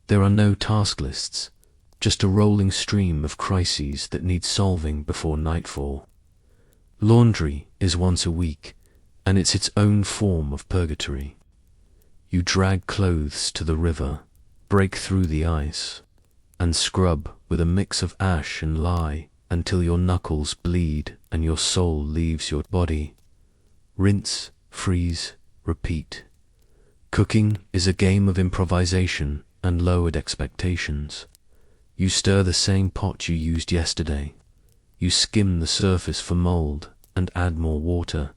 Speaker 1: There are no task lists, just a rolling stream of crises that need solving before nightfall. Laundry is once a week, and it's its own form of purgatory. You drag clothes to the river, break through the ice, and scrub with a mix of ash and lye until your knuckles bleed and your soul leaves your body. Rinse, freeze, repeat. Cooking is a game of improvisation and lowered expectations. You stir the same pot you used yesterday. You skim the surface for mold and add more water,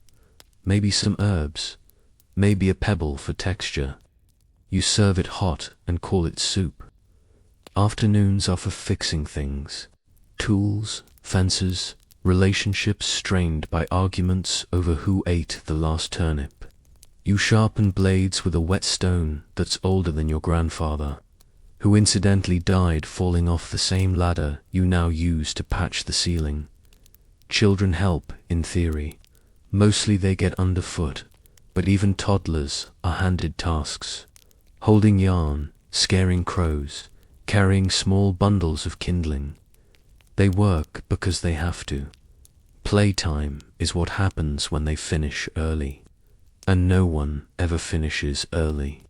Speaker 1: maybe some herbs, maybe a pebble for texture. You serve it hot and call it soup. Afternoons are for fixing things. Tools, fences, relationships strained by arguments over who ate the last turnip. You sharpen blades with a whetstone that's older than your grandfather, who incidentally died falling off the same ladder you now use to patch the ceiling. Children help, in theory. Mostly they get underfoot, but even toddlers are handed tasks. Holding yarn, scaring crows, carrying small bundles of kindling. They work because they have to. Playtime is what happens when they finish early. And no one ever finishes early.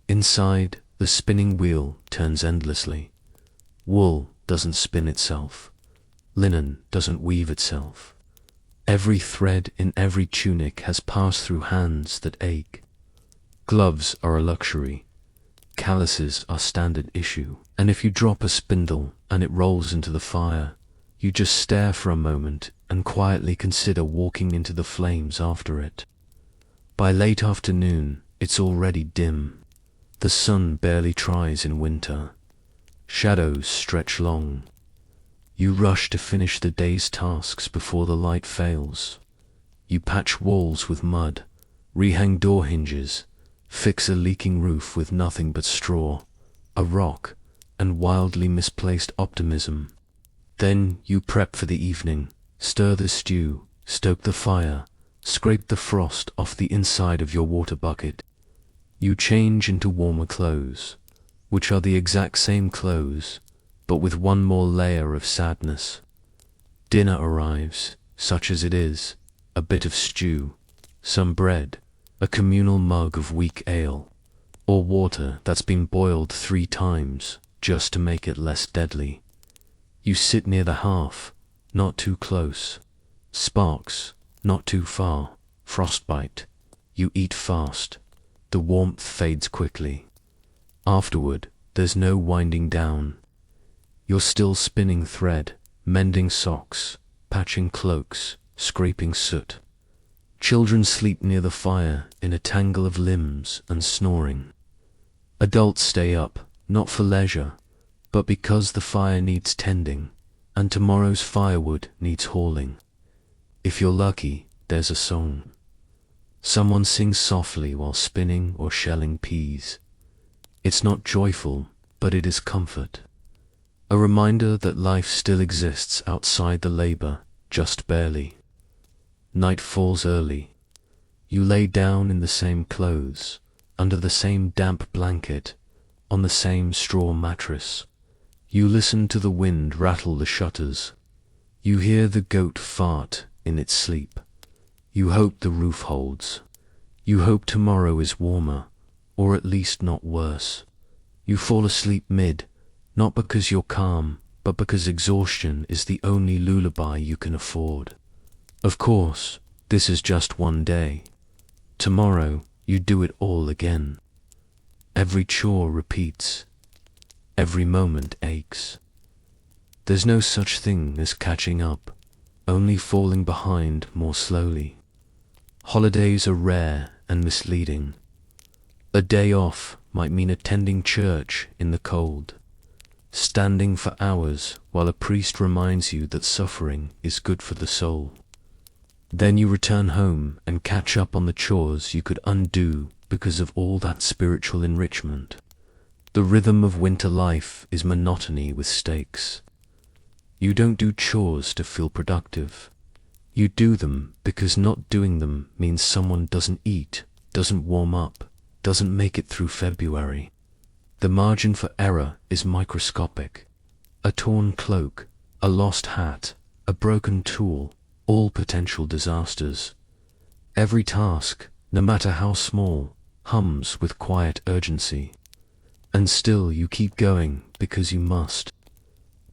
Speaker 1: Inside, the spinning wheel turns endlessly. Wool doesn't spin itself. Linen doesn't weave itself. Every thread in every tunic has passed through hands that ache. Gloves are a luxury. Calluses are standard issue. And if you drop a spindle and it rolls into the fire, you just stare for a moment and quietly consider walking into the flames after it. By late afternoon, it's already dim. The sun barely tries in winter. Shadows stretch long. You rush to finish the day's tasks before the light fails. You patch walls with mud, Rehang door hinges, fix a leaking roof with nothing but straw, a rock, and wildly misplaced optimism. Then you prep for the evening, stir the stew, stoke the fire, scrape the frost off the inside of your water bucket. You change into warmer clothes, which are the exact same clothes, but with one more layer of sadness. Dinner arrives, such as it is, a bit of stew, some bread, a communal mug of weak ale, or water that's been boiled 3 times just to make it less deadly. You sit near the hearth, not too close. Sparks, not too far. Frostbite. You eat fast. The warmth fades quickly. Afterward, there's no winding down. You're still spinning thread, mending socks, patching cloaks, scraping soot. Children sleep near the fire in a tangle of limbs and snoring. Adults stay up, not for leisure, but because the fire needs tending, and tomorrow's firewood needs hauling. If you're lucky, there's a song. Someone sings softly while spinning or shelling peas. It's not joyful, but it is comfort. A reminder that life still exists outside the labor, just barely. Night falls early. You lay down in the same clothes, under the same damp blanket, on the same straw mattress. You listen to the wind rattle the shutters. You hear the goat fart in its sleep. You hope the roof holds. You hope tomorrow is warmer, or at least not worse. You fall asleep mid, not because you're calm, but because exhaustion is the only lullaby you can afford. Of course, this is just one day. Tomorrow, you do it all again. Every chore repeats. Every moment aches. There's no such thing as catching up, only falling behind more slowly. Holidays are rare and misleading. A day off might mean attending church in the cold, standing for hours while a priest reminds you that suffering is good for the soul. Then you return home and catch up on the chores you could undo because of all that spiritual enrichment. The rhythm of winter life is monotony with stakes. You don't do chores to feel productive. You do them because not doing them means someone doesn't eat, doesn't warm up, doesn't make it through February. The margin for error is microscopic. A torn cloak, a lost hat, a broken tool, all potential disasters. Every task, no matter how small, hums with quiet urgency. And still you keep going because you must.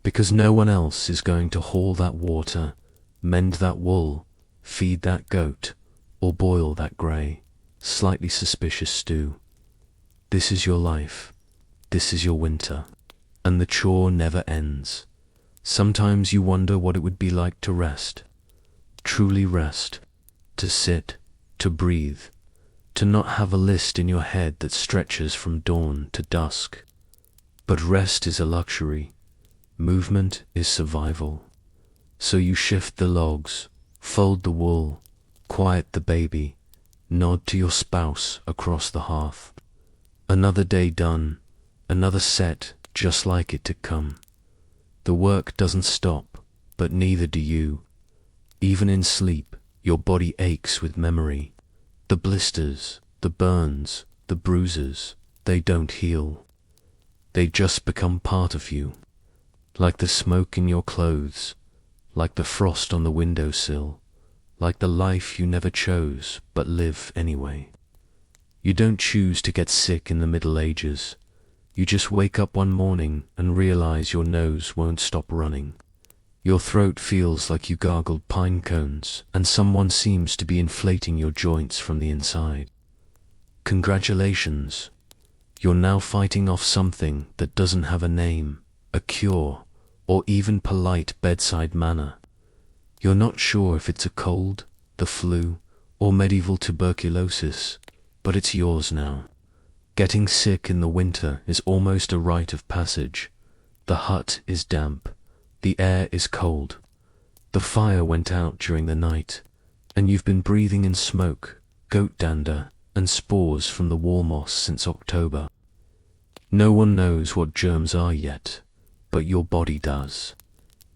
Speaker 1: Because no one else is going to haul that water, mend that wool, feed that goat, or boil that grey, slightly suspicious stew. This is your life. This is your winter. And the chore never ends. Sometimes you wonder what it would be like to rest. Truly rest. To sit. To breathe. To not have a list in your head that stretches from dawn to dusk. But rest is a luxury. Movement is survival. So you shift the logs, fold the wool, quiet the baby, nod to your spouse across the hearth. Another day done, another set just like it to come. The work doesn't stop, but neither do you. Even in sleep, your body aches with memory. The blisters, the burns, the bruises, they don't heal. They just become part of you. Like the smoke in your clothes, like the frost on the windowsill, like the life you never chose but live anyway. You don't choose to get sick in the Middle Ages. You just wake up one morning and realize your nose won't stop running. Your throat feels like you gargled pine cones, and someone seems to be inflating your joints from the inside. Congratulations. You're now fighting off something that doesn't have a name, a cure, or even polite bedside manner. You're not sure if it's a cold, the flu, or medieval tuberculosis, but it's yours now. Getting sick in the winter is almost a rite of passage. The hut is damp. The air is cold. The fire went out during the night, and you've been breathing in smoke, goat dander, and spores from the wall moss since October. No one knows what germs are yet, but your body does,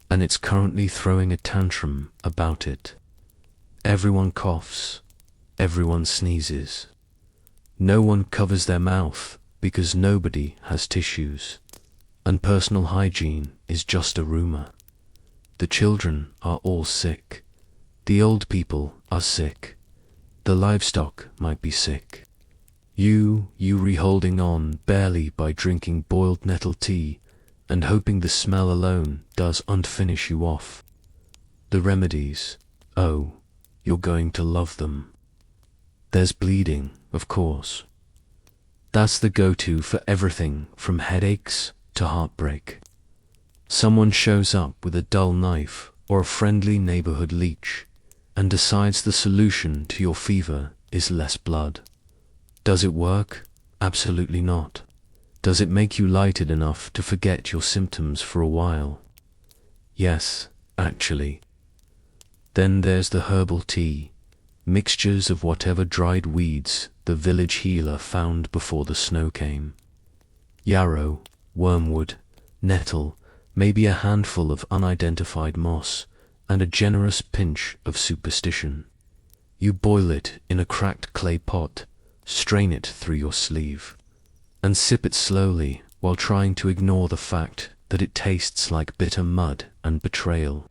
Speaker 1: and it's currently throwing a tantrum about it. Everyone coughs, everyone sneezes. No one covers their mouth because nobody has tissues, and personal hygiene is just a rumor. The children are all sick. The old people are sick. The livestock might be sick. You re-holding on barely by drinking boiled nettle tea and hoping the smell alone does unfinish you off. The remedies, oh, you're going to love them. There's bleeding, of course. That's the go-to for everything from headaches to heartbreak. Someone shows up with a dull knife or a friendly neighborhood leech and decides the solution to your fever is less blood. Does it work? Absolutely not. Does it make you lighted enough to forget your symptoms for a while? Yes, actually. Then there's the herbal tea, mixtures of whatever dried weeds the village healer found before the snow came. Yarrow, wormwood, nettle, maybe a handful of unidentified moss, and a generous pinch of superstition. You boil it in a cracked clay pot, strain it through your sleeve, and sip it slowly while trying to ignore the fact that it tastes like bitter mud and betrayal.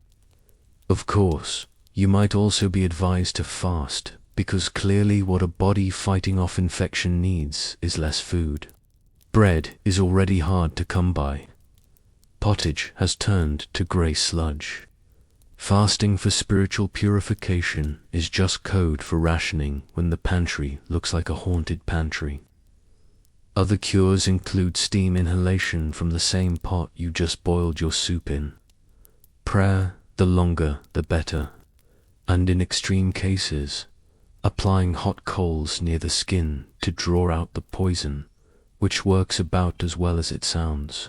Speaker 1: Of course, you might also be advised to fast, because clearly what a body fighting off infection needs is less food. Bread is already hard to come by. Pottage has turned to grey sludge. Fasting for spiritual purification is just code for rationing when the pantry looks like a haunted pantry. Other cures include steam inhalation from the same pot you just boiled your soup in. Prayer, the longer the better. And in extreme cases, applying hot coals near the skin to draw out the poison, which works about as well as it sounds.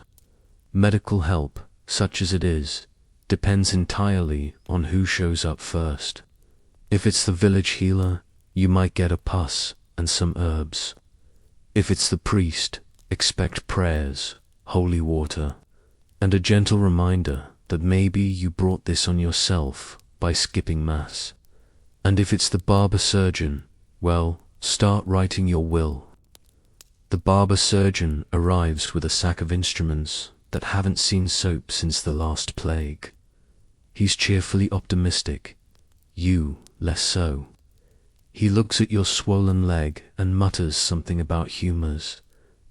Speaker 1: Medical help, such as it is, depends entirely on who shows up first. If it's the village healer, you might get a pus and some herbs. If it's the priest, expect prayers, holy water, and a gentle reminder that maybe you brought this on yourself by skipping mass. And if it's the barber surgeon, well, start writing your will. The barber surgeon arrives with a sack of instruments that haven't seen soap since the last plague. He's cheerfully optimistic, you less so. He looks at your swollen leg and mutters something about humours,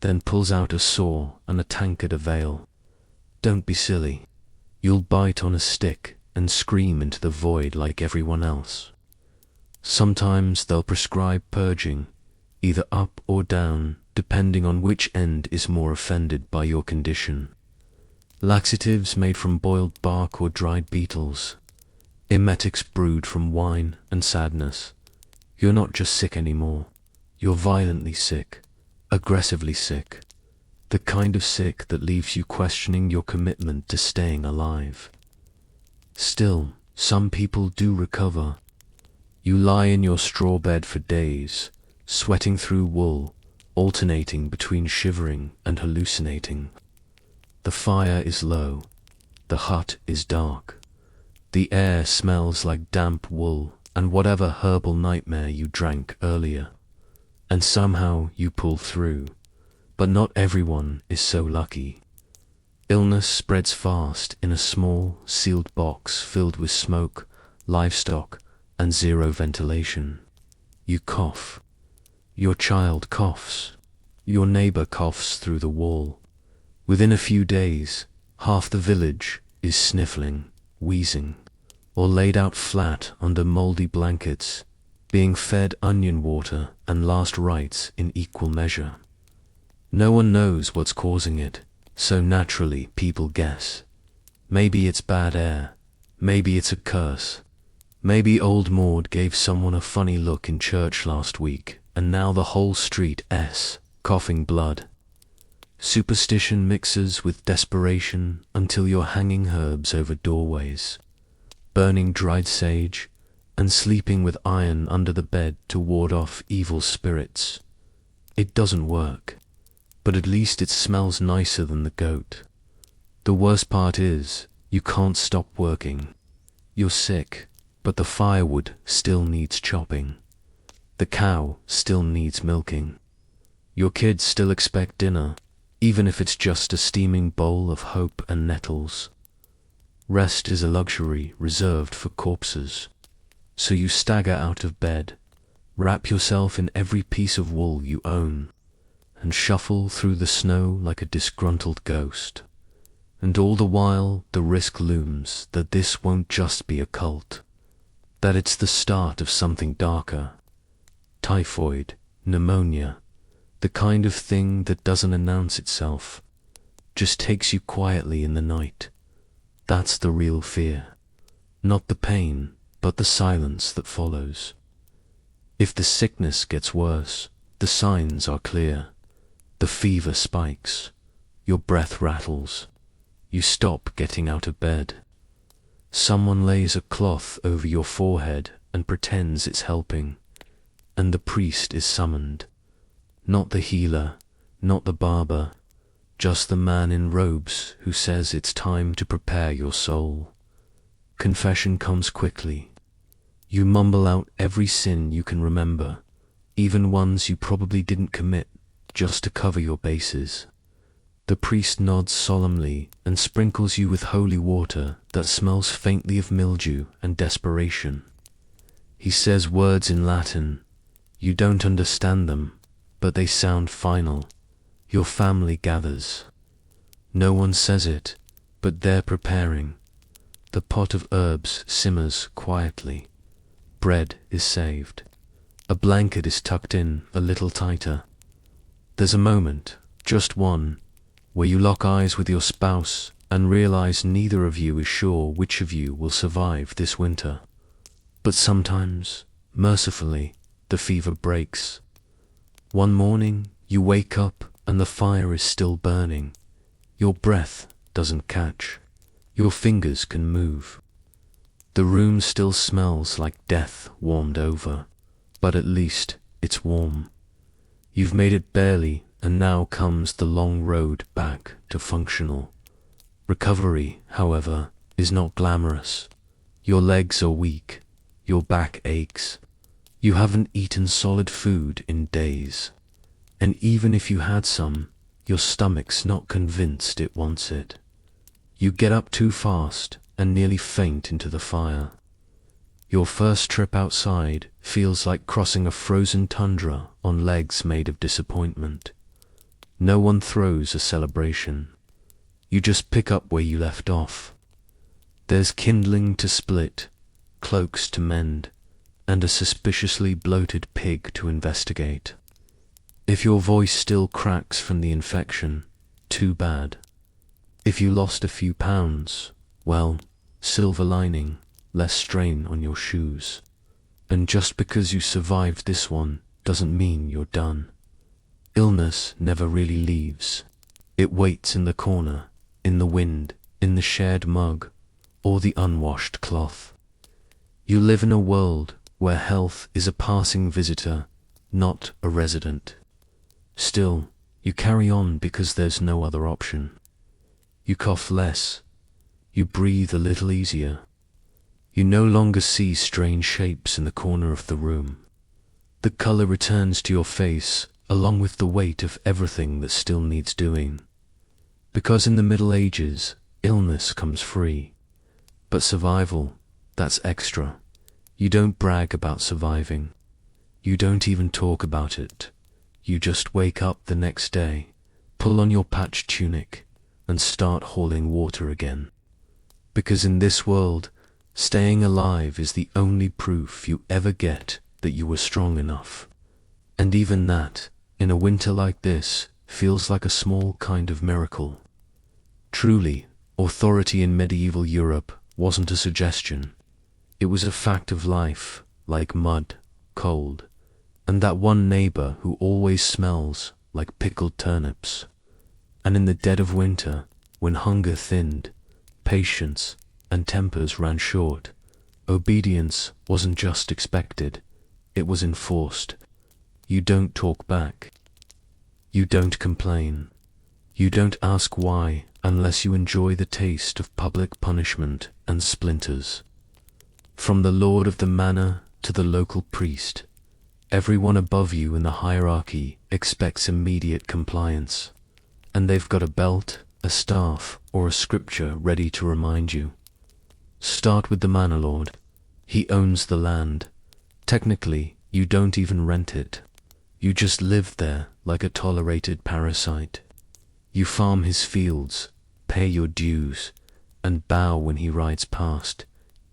Speaker 1: then pulls out a saw and a tankard of ale. Don't be silly. You'll bite on a stick and scream into the void like everyone else. Sometimes they'll prescribe purging, either up or down, depending on which end is more offended by your condition. Laxatives made from boiled bark or dried beetles. Emetics brewed from wine and sadness. You're not just sick anymore. You're violently sick, aggressively sick. The kind of sick that leaves you questioning your commitment to staying alive. Still, some people do recover. You lie in your straw bed for days, sweating through wool, alternating between shivering and hallucinating. The fire is low. The hut is dark. The air smells like damp wool and whatever herbal nightmare you drank earlier. And somehow you pull through. But not everyone is so lucky. Illness spreads fast in a small, sealed box filled with smoke, livestock, and zero ventilation. You cough. Your child coughs. Your neighbor coughs through the wall. Within a few days, half the village is sniffling, wheezing, or laid out flat under moldy blankets, being fed onion water and last rites in equal measure. No one knows what's causing it, so naturally people guess. Maybe it's bad air, maybe it's a curse, maybe old Maud gave someone a funny look in church last week, and now the whole street's coughing blood. Superstition mixes with desperation until you're hanging herbs over doorways, burning dried sage, and sleeping with iron under the bed to ward off evil spirits. It doesn't work, but at least it smells nicer than the goat. The worst part is, you can't stop working. You're sick, but the firewood still needs chopping. The cow still needs milking. Your kids still expect dinner, even if it's just a steaming bowl of hope and nettles. Rest is a luxury reserved for corpses. So you stagger out of bed, wrap yourself in every piece of wool you own, and shuffle through the snow like a disgruntled ghost. And all the while the risk looms that this won't just be a cult, that it's the start of something darker. Typhoid, pneumonia, the kind of thing that doesn't announce itself, just takes you quietly in the night. That's the real fear. Not the pain, but the silence that follows. If the sickness gets worse, the signs are clear. The fever spikes. Your breath rattles. You stop getting out of bed. Someone lays a cloth over your forehead and pretends it's helping, and the priest is summoned. Not the healer, not the barber, just the man in robes who says it's time to prepare your soul. Confession comes quickly. You mumble out every sin you can remember, even ones you probably didn't commit, just to cover your bases. The priest nods solemnly and sprinkles you with holy water that smells faintly of mildew and desperation. He says words in Latin. You don't understand them, but they sound final. Your family gathers. No one says it, but they're preparing. The pot of herbs simmers quietly. Bread is saved. A blanket is tucked in a little tighter. There's a moment, just one, where you lock eyes with your spouse and realize neither of you is sure which of you will survive this winter. But sometimes, mercifully, the fever breaks. One morning, you wake up and the fire is still burning. Your breath doesn't catch. Your fingers can move. The room still smells like death warmed over, but at least it's warm. You've made it barely, and now comes the long road back to functional. Recovery, however, is not glamorous. Your legs are weak. Your back aches. You haven't eaten solid food in days. And even if you had some, your stomach's not convinced it wants it. You get up too fast and nearly faint into the fire. Your first trip outside feels like crossing a frozen tundra on legs made of disappointment. No one throws a celebration. You just pick up where you left off. There's kindling to split, cloaks to mend, and a suspiciously bloated pig to investigate. If your voice still cracks from the infection, too bad. If you lost a few pounds, well, silver lining, less strain on your shoes. And just because you survived this one doesn't mean you're done. Illness never really leaves. It waits in the corner, in the wind, in the shared mug, or the unwashed cloth. You live in a world where health is a passing visitor, not a resident. Still, you carry on because there's no other option. You cough less. You breathe a little easier. You no longer see strange shapes in the corner of the room. The color returns to your face, along with the weight of everything that still needs doing. Because in the Middle Ages, illness comes free. But survival, that's extra. You don't brag about surviving. You don't even talk about it. You just wake up the next day, pull on your patched tunic, and start hauling water again. Because in this world, staying alive is the only proof you ever get that you were strong enough. And even that, in a winter like this, feels like a small kind of miracle. Truly, authority in medieval Europe wasn't a suggestion. It was a fact of life, like mud, cold, and that one neighbor who always smells like pickled turnips. And in the dead of winter, when hunger thinned, patience and tempers ran short, Obedience wasn't just expected, it was enforced. You don't talk back. You don't complain. You don't ask why unless you enjoy the taste of public punishment and splinters. From the lord of the manor to the local priest, everyone above you in the hierarchy expects immediate compliance, and they've got a belt, a staff, or a scripture ready to remind you. Start with the manor lord. He owns the land. Technically, you don't even rent it. You just live there like a tolerated parasite. You farm his fields, pay your dues, and bow when he rides past,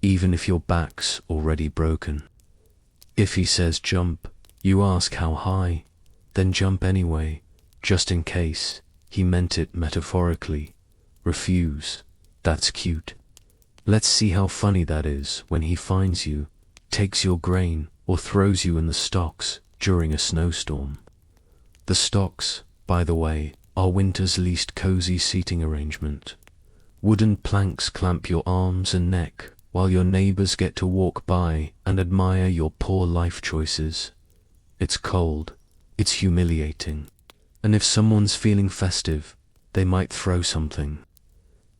Speaker 1: even if your back's already broken. If he says jump, you ask how high, then jump anyway, just in case he meant it metaphorically. Refuse. That's cute. Let's see how funny that is when he finds you, takes your grain, or throws you in the stocks during a snowstorm. The stocks, by the way, are winter's least cozy seating arrangement. Wooden planks clamp your arms and neck while your neighbors get to walk by and admire your poor life choices. It's cold, it's humiliating, and if someone's feeling festive, they might throw something.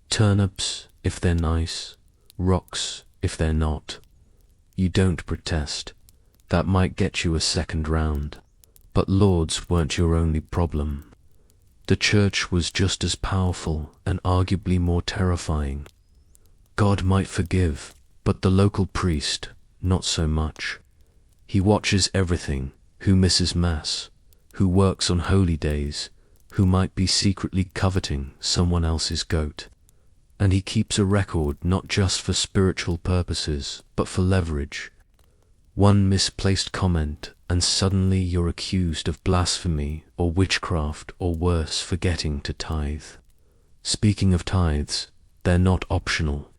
Speaker 1: Turnips, if they're nice, rocks, if they're not. You don't protest. That might get you a second round. But lords weren't your only problem. The church was just as powerful and arguably more terrifying. God might forgive, but the local priest, not so much. He watches everything, who misses mass, who works on holy days, who might be secretly coveting someone else's goat. And he keeps a record not just for spiritual purposes, but for leverage. One misplaced comment, and suddenly you're accused of blasphemy or witchcraft or worse, forgetting to tithe. Speaking of tithes, they're not optional.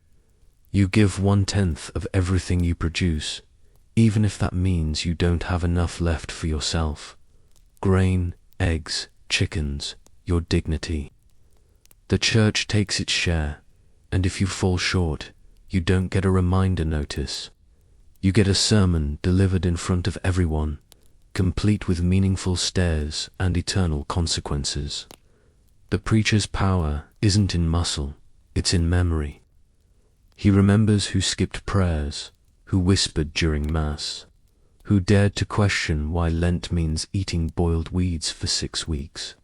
Speaker 1: You give 1/10 of everything you produce, even if that means you don't have enough left for yourself. Grain, eggs, chickens, your dignity. The church takes its share, and if you fall short, you don't get a reminder notice. You get a sermon delivered in front of everyone, complete with meaningful stares and eternal consequences. The preacher's power isn't in muscle, it's in memory. He remembers who skipped prayers, who whispered during Mass, who dared to question why Lent means eating boiled weeds for 6 weeks.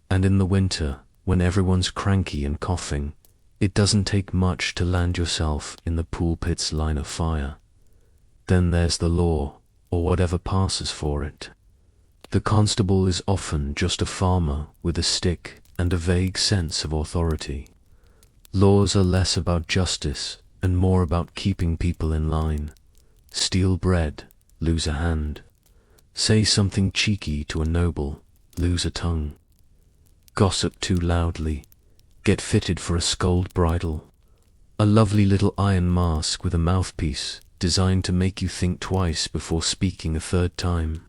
Speaker 1: And in the winter, when everyone's cranky and coughing, it doesn't take much to land yourself in the pulpit's line of fire. Then there's the law, or whatever passes for it. The constable is often just a farmer with a stick and a vague sense of authority. Laws are less about justice and more about keeping people in line. Steal bread, lose a hand. Say something cheeky to a noble, lose a tongue. Gossip too loudly, get fitted for a scold bridle. A lovely little iron mask with a mouthpiece designed to make you think twice before speaking a third time.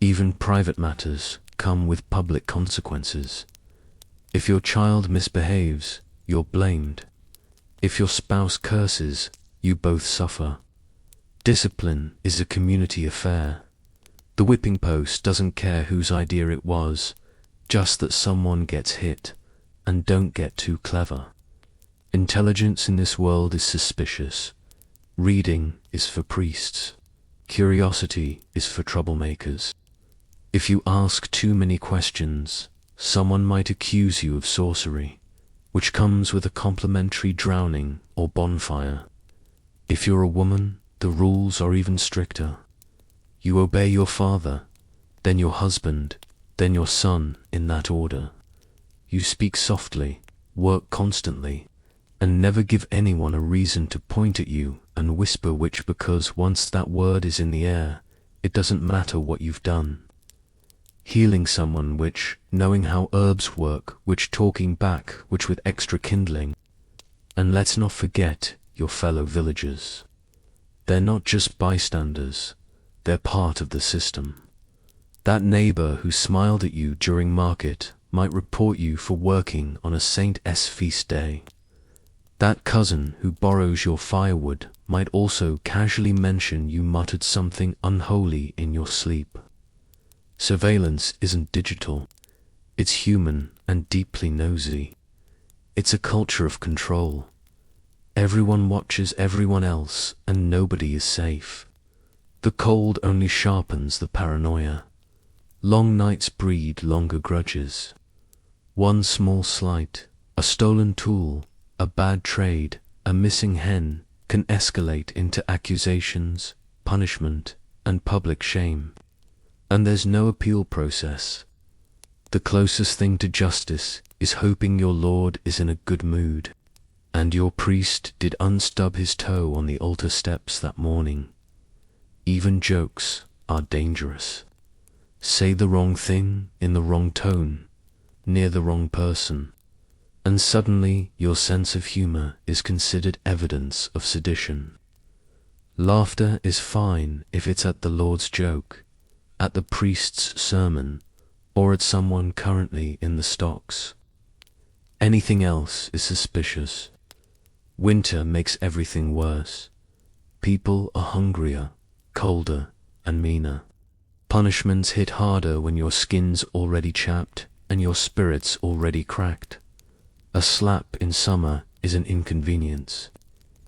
Speaker 1: Even private matters come with public consequences. If your child misbehaves, you're blamed. If your spouse curses, you both suffer. Discipline is a community affair. The whipping post doesn't care whose idea it was, just that someone gets hit, and don't get too clever. Intelligence in this world is suspicious. Reading is for priests. Curiosity is for troublemakers. If you ask too many questions, someone might accuse you of sorcery, which comes with a complimentary drowning or bonfire. If you're a woman, the rules are even stricter. You obey your father, then your husband, then your son, in that order. You speak softly, work constantly, and never give anyone a reason to point at you and whisper which, because once that word is in the air, it doesn't matter what you've done. Healing someone, which knowing how herbs work, which talking back, which with extra kindling. And let's not forget your fellow villagers. They're not just bystanders, they're part of the system. That neighbor who smiled at you during market might report you for working on a Saint's feast day. That cousin who borrows your firewood might also casually mention you muttered something unholy in your sleep. Surveillance isn't digital. It's human and deeply nosy. It's a culture of control. Everyone watches everyone else and nobody is safe. The cold only sharpens the paranoia. Long nights breed longer grudges. One small slight, a stolen tool, a bad trade, a missing hen can escalate into accusations, punishment, and public shame. And there's no appeal process. The closest thing to justice is hoping your Lord is in a good mood, and your priest did unstub his toe on the altar steps that morning. Even jokes are dangerous. Say the wrong thing in the wrong tone, near the wrong person, and suddenly your sense of humor is considered evidence of sedition. Laughter is fine if it's at the Lord's joke, at the priest's sermon, or at someone currently in the stocks. Anything else is suspicious. Winter makes everything worse. People are hungrier, colder, and meaner. Punishments hit harder when your skin's already chapped and your spirit's already cracked. A slap in summer is an inconvenience.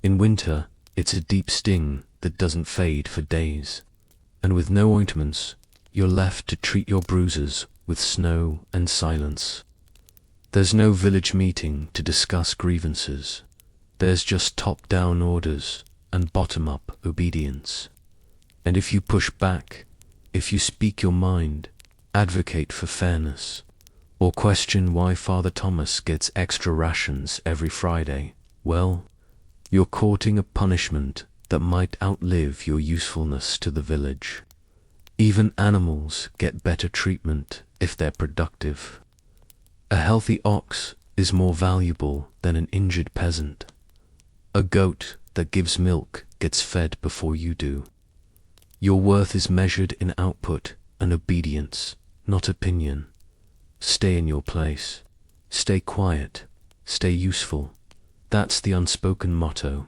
Speaker 1: In winter, it's a deep sting that doesn't fade for days. And with no ointments, you're left to treat your bruises with snow and silence. There's no village meeting to discuss grievances. There's just top-down orders and bottom-up obedience. And if you push back, if you speak your mind, advocate for fairness, or question why Father Thomas gets extra rations every Friday, well, you're courting a punishment that might outlive your usefulness to the village. Even animals get better treatment if they're productive. A healthy ox is more valuable than an injured peasant. A goat that gives milk gets fed before you do. Your worth is measured in output and obedience, not opinion. Stay in your place. Stay quiet. Stay useful. That's the unspoken motto.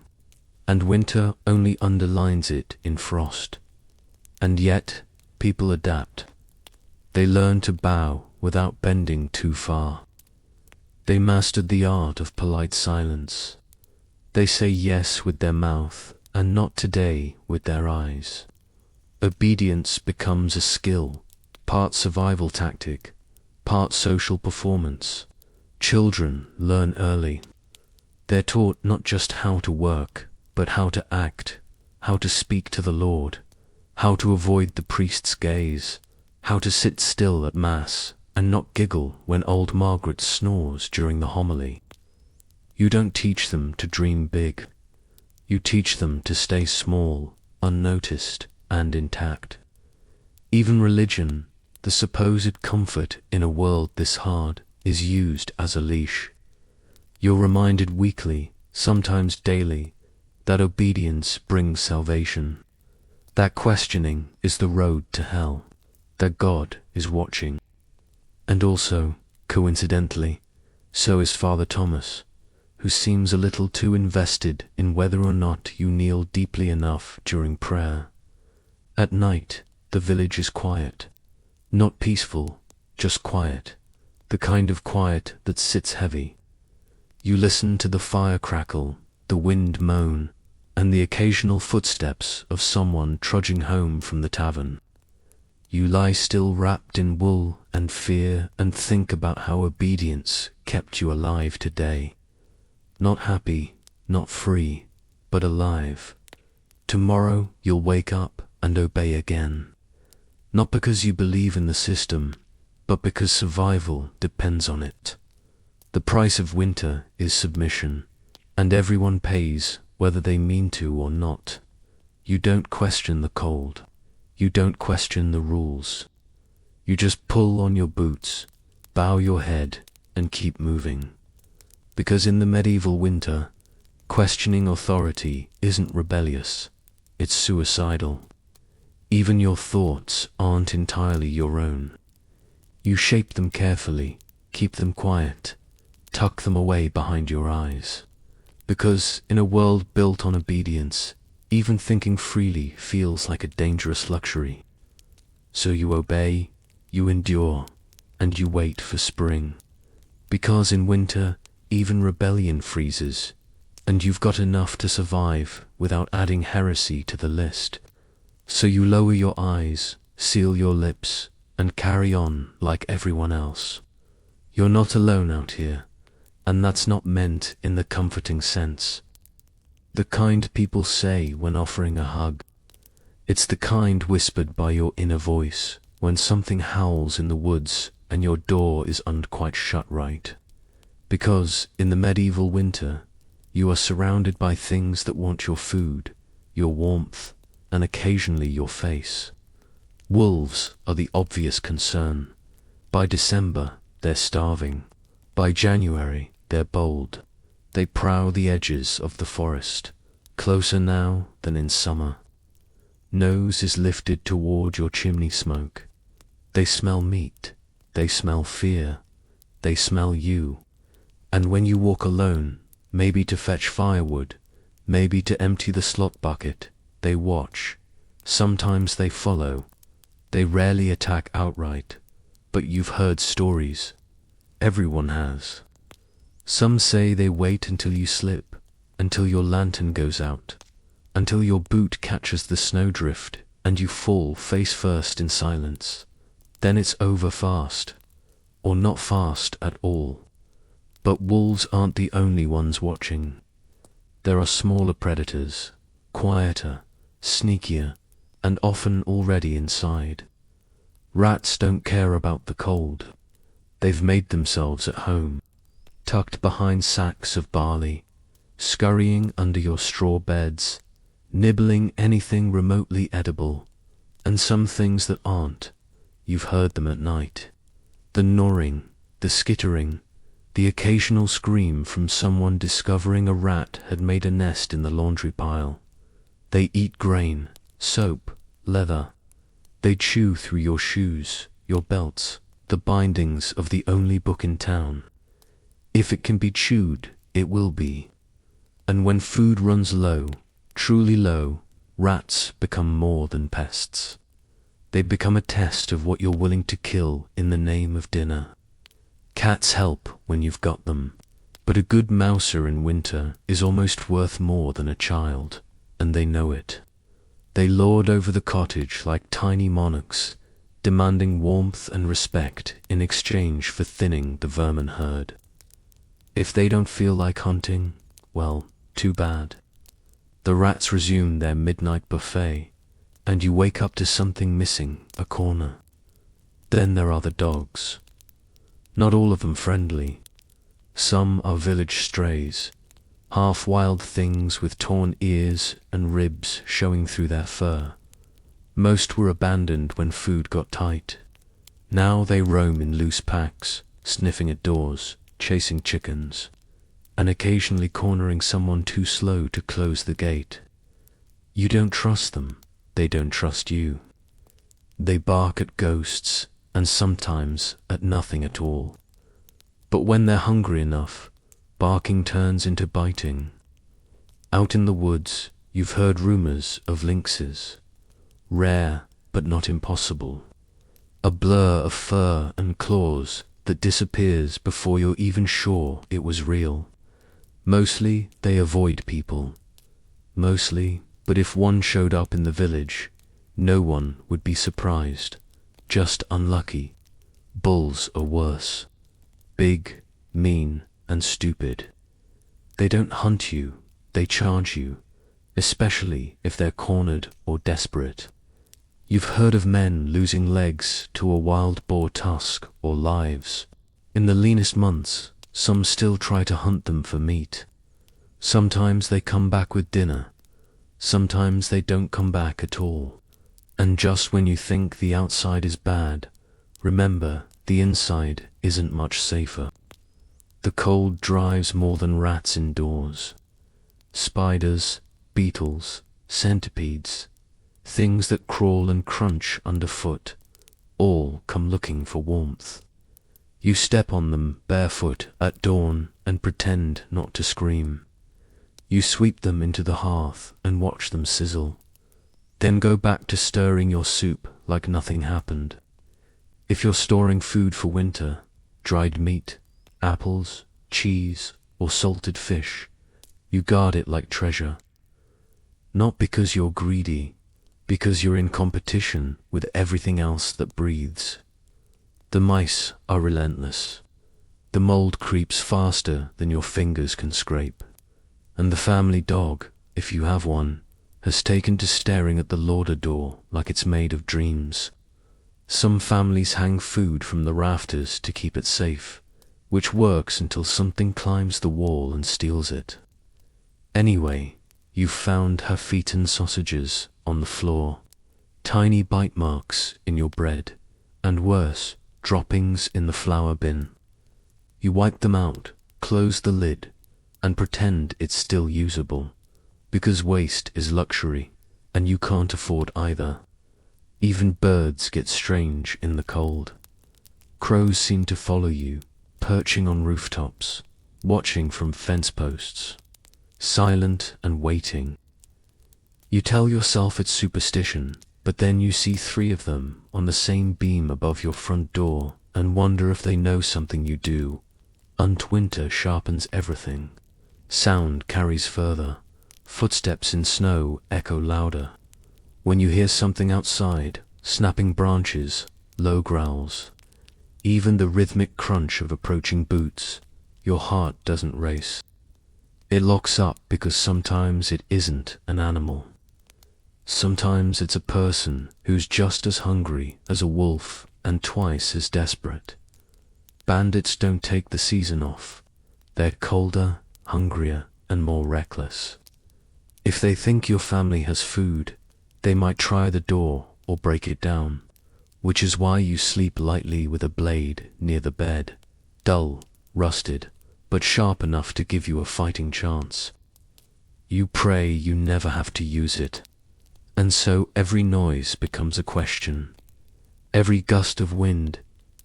Speaker 1: And winter only underlines it in frost. And yet, people adapt. They learn to bow without bending too far. They mastered the art of polite silence. They say yes with their mouth and not today with their eyes. Obedience becomes a skill, part survival tactic, part social performance. Children learn early. They're taught not just how to work, but how to act, how to speak to the Lord, how to avoid the priest's gaze, how to sit still at Mass and not giggle when old Margaret snores during the homily. You don't teach them to dream big. You teach them to stay small, unnoticed, and intact. Even religion, the supposed comfort in a world this hard, is used as a leash. You're reminded weekly, sometimes daily, that obedience brings salvation, that questioning is the road to hell, that God is watching. And also, coincidentally, so is Father Thomas, who seems a little too invested in whether or not you kneel deeply enough during prayer. At night, the village is quiet. Not peaceful, just quiet. The kind of quiet that sits heavy. You listen to the fire crackle, the wind moan, and the occasional footsteps of someone trudging home from the tavern. You lie still wrapped in wool and fear and think about how obedience kept you alive today. Not happy, not free, but alive. Tomorrow you'll wake up and obey again. Not because you believe in the system, but because survival depends on it. The price of winter is submission, and everyone pays whether they mean to or not. You don't question the cold. You don't question the rules. You just pull on your boots, bow your head, and keep moving. Because in the medieval winter, questioning authority isn't rebellious, it's suicidal. Even your thoughts aren't entirely your own. You shape them carefully, keep them quiet, tuck them away behind your eyes. Because in a world built on obedience, even thinking freely feels like a dangerous luxury. So you obey, you endure, and you wait for spring. Because in winter, even rebellion freezes, and you've got enough to survive without adding heresy to the list. So you lower your eyes, seal your lips, and carry on like everyone else. You're not alone out here, and that's not meant in the comforting sense. The kind people say when offering a hug. It's the kind whispered by your inner voice when something howls in the woods and your door is quite shut right. Because in the medieval winter, you are surrounded by things that want your food, your warmth, and occasionally your face. Wolves are the obvious concern. By December, they're starving. By January, they're bold. They prowl the edges of the forest, closer now than in summer. Nose is lifted toward your chimney smoke. They smell meat. They smell fear. They smell you. And when you walk alone, maybe to fetch firewood, maybe to empty the slop bucket, they watch. Sometimes they follow. They rarely attack outright, but you've heard stories. Everyone has. Some say they wait until you slip, until your lantern goes out, until your boot catches the snowdrift and you fall face first in silence. Then it's over fast, or not fast at all. But wolves aren't the only ones watching. There are smaller predators, quieter, sneakier, and often already inside. Rats don't care about the cold. They've made themselves at home, tucked behind sacks of barley, scurrying under your straw beds, nibbling anything remotely edible, and some things that aren't. You've heard them at night. The gnawing, the skittering, the occasional scream from someone discovering a rat had made a nest in the laundry pile. They eat grain, soap, leather. They chew through your shoes, your belts, the bindings of the only book in town. If it can be chewed, it will be. And when food runs low, truly low, rats become more than pests. They become a test of what you're willing to kill in the name of dinner. Cats help when you've got them, but a good mouser in winter is almost worth more than a child, and they know it. They lord over the cottage like tiny monarchs, demanding warmth and respect in exchange for thinning the vermin herd. If they don't feel like hunting, well, too bad. The rats resume their midnight buffet, and you wake up to something missing a corner. Then there are the dogs. Not all of them friendly. Some are village strays, half-wild things with torn ears and ribs showing through their fur. Most were abandoned when food got tight. Now they roam in loose packs, sniffing at doors, chasing chickens, and occasionally cornering someone too slow to close the gate. You don't trust them. They don't trust you. They bark at ghosts, and sometimes at nothing at all. But when they're hungry enough, barking turns into biting. Out in the woods, you've heard rumors of lynxes. Rare, but not impossible. A blur of fur and claws that disappears before you're even sure it was real. Mostly, they avoid people. Mostly, but if one showed up in the village, no one would be surprised, just unlucky. Bulls are worse. Big, mean, and stupid. They don't hunt you, they charge you, especially if they're cornered or desperate. You've heard of men losing legs to a wild boar tusk or lives. In the leanest months, some still try to hunt them for meat. Sometimes they come back with dinner. Sometimes they don't come back at all. And just when you think the outside is bad, remember the inside isn't much safer. The cold drives more than rats indoors. Spiders, beetles, centipedes, things that crawl and crunch underfoot, all come looking for warmth. You step on them barefoot at dawn and pretend not to scream. You sweep them into the hearth and watch them sizzle. Then go back to stirring your soup like nothing happened. If you're storing food for winter, dried meat, apples, cheese, or salted fish, you guard it like treasure. Not because you're greedy, because you're in competition with everything else that breathes. The mice are relentless. The mold creeps faster than your fingers can scrape. And the family dog, if you have one, has taken to staring at the larder door like it's made of dreams. Some families hang food from the rafters to keep it safe, which works until something climbs the wall and steals it. Anyway, you've found half-eaten sausages on the floor, tiny bite marks in your bread, and worse, droppings in the flour bin. You wipe them out, close the lid, and pretend it's still usable, because waste is luxury, and you can't afford either. Even birds get strange in the cold. Crows seem to follow you, perching on rooftops, watching from fence posts, silent and waiting. You tell yourself it's superstition, but then you see 3 of them on the same beam above your front door and wonder if they know something you do. Winter sharpens everything. Sound carries further. Footsteps in snow echo louder. When you hear something outside, snapping branches, low growls, even the rhythmic crunch of approaching boots, your heart doesn't race. It locks up because sometimes it isn't an animal. Sometimes it's a person who's just as hungry as a wolf and twice as desperate. Bandits don't take the season off. They're colder, hungrier, and more reckless. If they think your family has food, they might try the door or break it down, which is why you sleep lightly with a blade near the bed, dull, rusted, but sharp enough to give you a fighting chance. You pray you never have to use it, and so every noise becomes a question. Every gust of wind,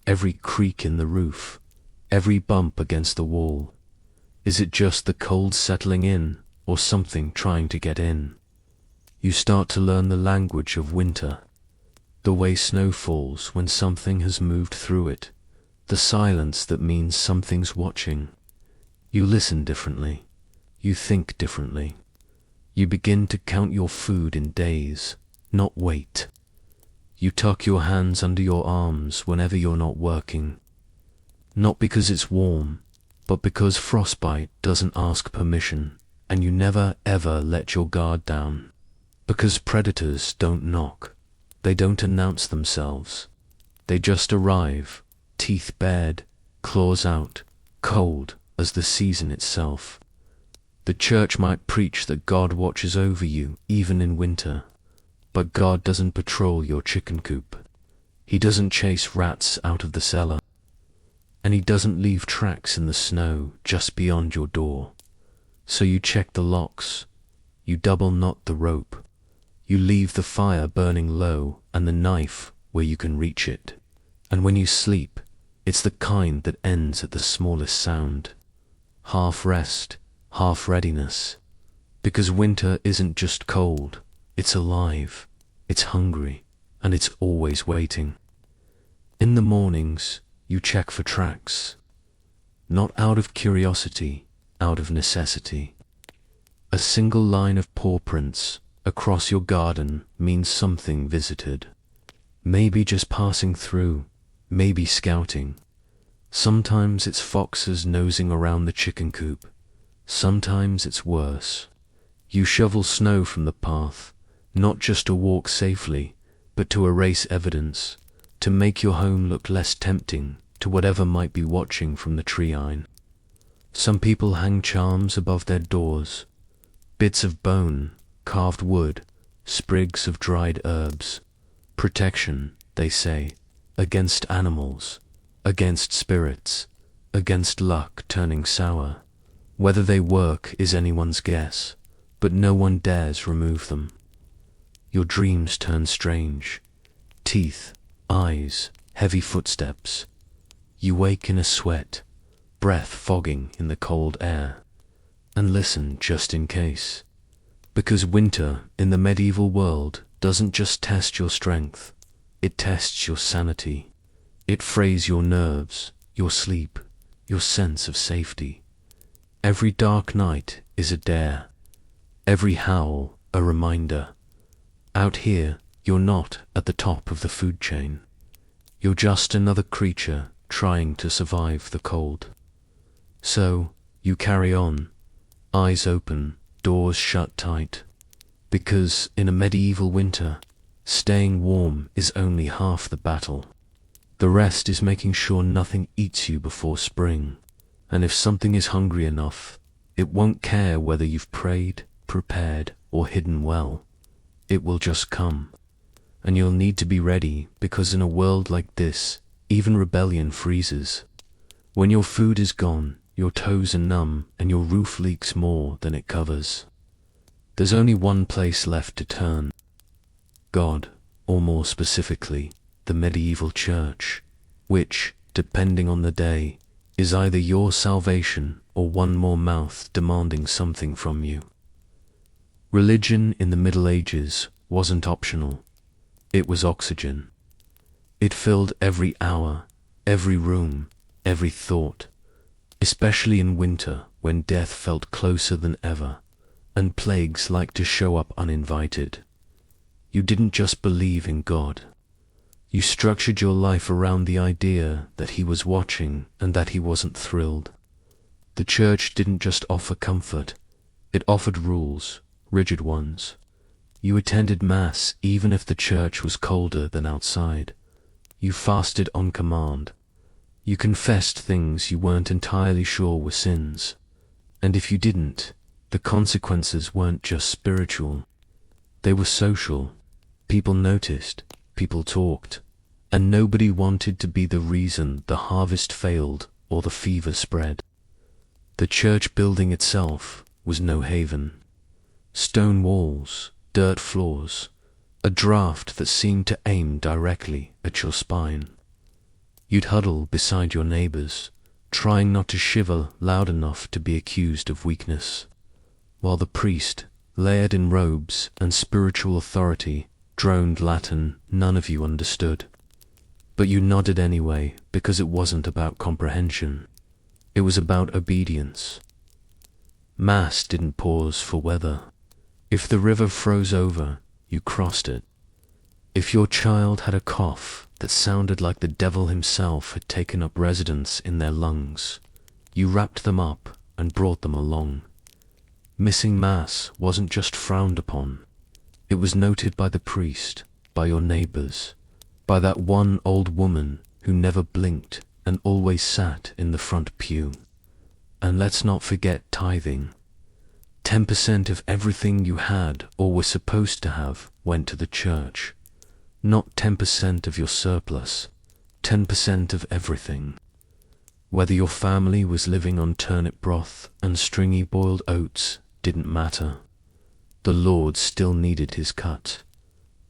Speaker 1: every creak in the roof, every bump against the wall. Is it just the cold settling in, or something trying to get in? You start to learn the language of winter, the way snow falls when something has moved through it, the silence that means something's watching. You listen differently. You think differently. You begin to count your food in days, not weight. You tuck your hands under your arms whenever you're not working. Not because it's warm, but because frostbite doesn't ask permission, and you never ever let your guard down. Because predators don't knock. They don't announce themselves. They just arrive, teeth bared, claws out, cold as the season itself. The church might preach that God watches over you even in winter, but God doesn't patrol your chicken coop. He doesn't chase rats out of the cellar. And he doesn't leave tracks in the snow just beyond your door. So you check the locks. You double knot the rope. You leave the fire burning low and the knife where you can reach it. And when you sleep, it's the kind that ends at the smallest sound. Half rest, half readiness. Because winter isn't just cold, it's alive, it's hungry, and it's always waiting. In the mornings, you check for tracks. Not out of curiosity, out of necessity. A single line of paw prints across your garden means something visited. Maybe just passing through, maybe scouting. Sometimes it's foxes nosing around the chicken coop. Sometimes it's worse. You shovel snow from the path, not just to walk safely, but to erase evidence, to make your home look less tempting to whatever might be watching from the tree line. Some people hang charms above their doors, bits of bone, carved wood, sprigs of dried herbs. Protection, they say, against animals, against spirits, against luck turning sour. Whether they work is anyone's guess, but no one dares remove them. Your dreams turn strange. Teeth, eyes, heavy footsteps. You wake in a sweat, breath fogging in the cold air. and listen just in case. Because winter in the medieval world doesn't just test your strength, it tests your sanity. It frays your nerves, your sleep, your sense of safety. Every dark night is a dare, every howl a reminder. Out here, you're not at the top of the food chain. You're just another creature trying to survive the cold. So, you carry on, eyes open, doors shut tight. Because in a medieval winter, staying warm is only half the battle. The rest is making sure nothing eats you before spring. And if something is hungry enough, it won't care whether you've prayed, prepared, or hidden well. It will just come. And you'll need to be ready, because in a world like this, even rebellion freezes. When your food is gone, your toes are numb, and your roof leaks more than it covers. There's only one place left to turn. God, or more specifically, the medieval church, which, depending on the day, is either your salvation or one more mouth demanding something from you. Religion in the Middle Ages wasn't optional. It was oxygen. It filled every hour, every room, every thought, especially in winter when death felt closer than ever, and plagues liked to show up uninvited. You didn't just believe in God. You structured your life around the idea that He was watching and that He wasn't thrilled. The church didn't just offer comfort, it offered rules, rigid ones. You attended Mass even if the church was colder than outside. You fasted on command. You confessed things you weren't entirely sure were sins. And if you didn't, the consequences weren't just spiritual. They were social. People noticed, people talked, and nobody wanted to be the reason the harvest failed or the fever spread. The church building itself was no haven. Stone walls, dirt floors, a draft that seemed to aim directly at your spine. You'd huddle beside your neighbors, trying not to shiver loud enough to be accused of weakness, while the priest, layered in robes and spiritual authority, droned Latin none of you understood. But you nodded anyway, because it wasn't about comprehension. It was about obedience. Mass didn't pause for weather. If the river froze over, you crossed it. If your child had a cough that sounded like the devil himself had taken up residence in their lungs, you wrapped them up and brought them along. Missing Mass wasn't just frowned upon. It was noted by the priest, by your neighbors, by that one old woman who never blinked and always sat in the front pew. And let's not forget tithing. 10% of everything you had or were supposed to have went to the church. Not 10% of your surplus, 10% of everything. Whether your family was living on turnip broth and stringy boiled oats didn't matter. The Lord still needed His cut.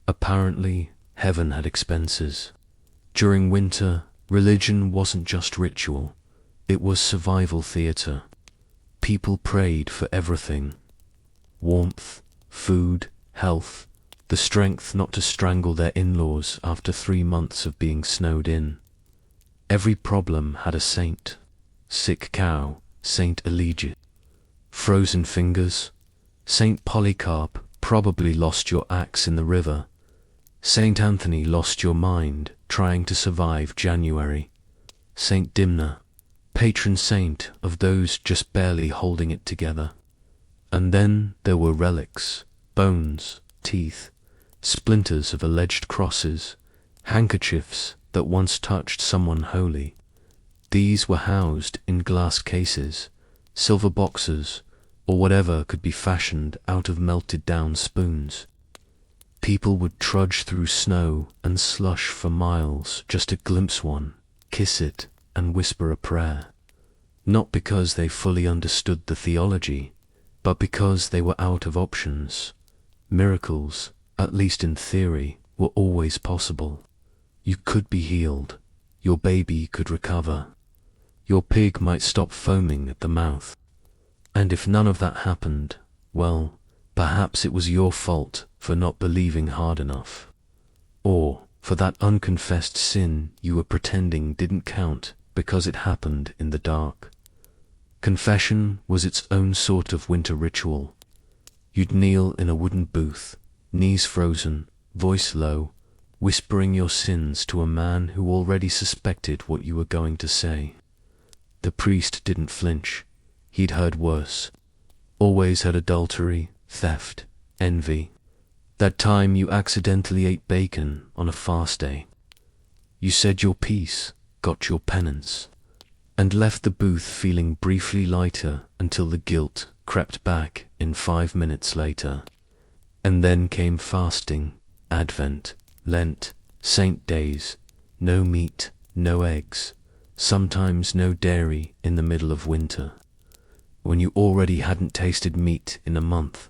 Speaker 1: Apparently, heaven had expenses. During winter, religion wasn't just ritual, it was survival theater. People prayed for everything: warmth, food, health, the strength not to strangle their in-laws after 3 months of being snowed in. Every problem had a saint. Sick cow, Saint Eligius. Frozen fingers, Saint Polycarp probably lost your axe in the river. Saint Anthony lost your mind trying to survive January. Saint Dimna, patron saint of those just barely holding it together. And then there were relics, bones, teeth, splinters of alleged crosses, handkerchiefs that once touched someone holy. These were housed in glass cases, silver boxes, or whatever could be fashioned out of melted down spoons. People would trudge through snow and slush for miles just to glimpse one, kiss it, and whisper a prayer. Not because they fully understood the theology, but because they were out of options. Miracles, at least in theory, were always possible. You could be healed. Your baby could recover. Your pig might stop foaming at the mouth. And if none of that happened, well, perhaps it was your fault for not believing hard enough. Or for that unconfessed sin you were pretending didn't count because it happened in the dark. Confession was its own sort of winter ritual. You'd kneel in a wooden booth, knees frozen, voice low, whispering your sins to a man who already suspected what you were going to say. The priest didn't flinch. He'd heard worse. Always had adultery, theft, envy. That time you accidentally ate bacon on a fast day. You said your piece, got your penance, and left the booth feeling briefly lighter until the guilt crept back in 5 minutes later. And then came fasting, Advent, Lent, Saint days, no meat, no eggs, sometimes no dairy in the middle of winter, when you already hadn't tasted meat in a month,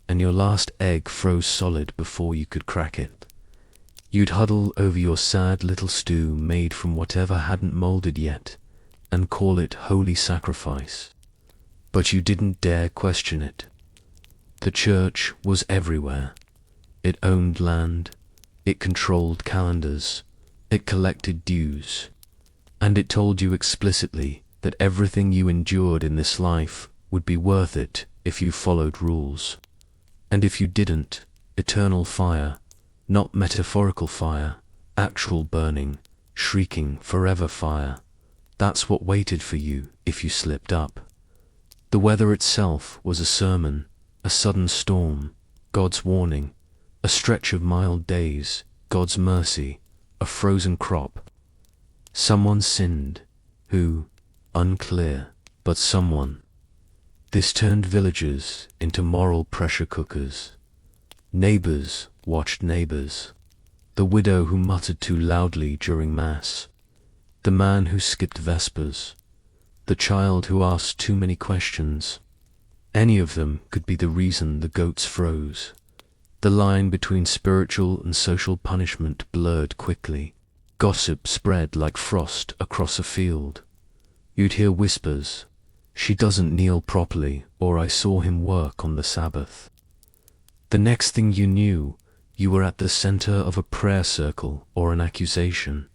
Speaker 1: and your last egg froze solid before you could crack it. You'd huddle over your sad little stew made from whatever hadn't molded yet, and call it holy sacrifice. But you didn't dare question it. The church was everywhere. It owned land, it controlled calendars, it collected dues, and it told you explicitly that everything you endured in this life would be worth it if you followed rules. And if you didn't, eternal fire, not metaphorical fire, actual burning, shrieking forever fire, that's what waited for you if you slipped up. The weather itself was a sermon, a sudden storm, God's warning, a stretch of mild days, God's mercy, a frozen crop. Someone sinned. Who? Unclear, but someone. This turned villagers into moral pressure cookers. Neighbors watched neighbors. The widow who muttered too loudly during Mass. The man who skipped Vespers. The child who asked too many questions. Any of them could be the reason the goats froze. The line between spiritual and social punishment blurred quickly. Gossip spread like frost across a field. You'd hear whispers, "She doesn't kneel properly," or "I saw him work on the Sabbath." The next thing you knew, you were at the center of a prayer circle or an accusation.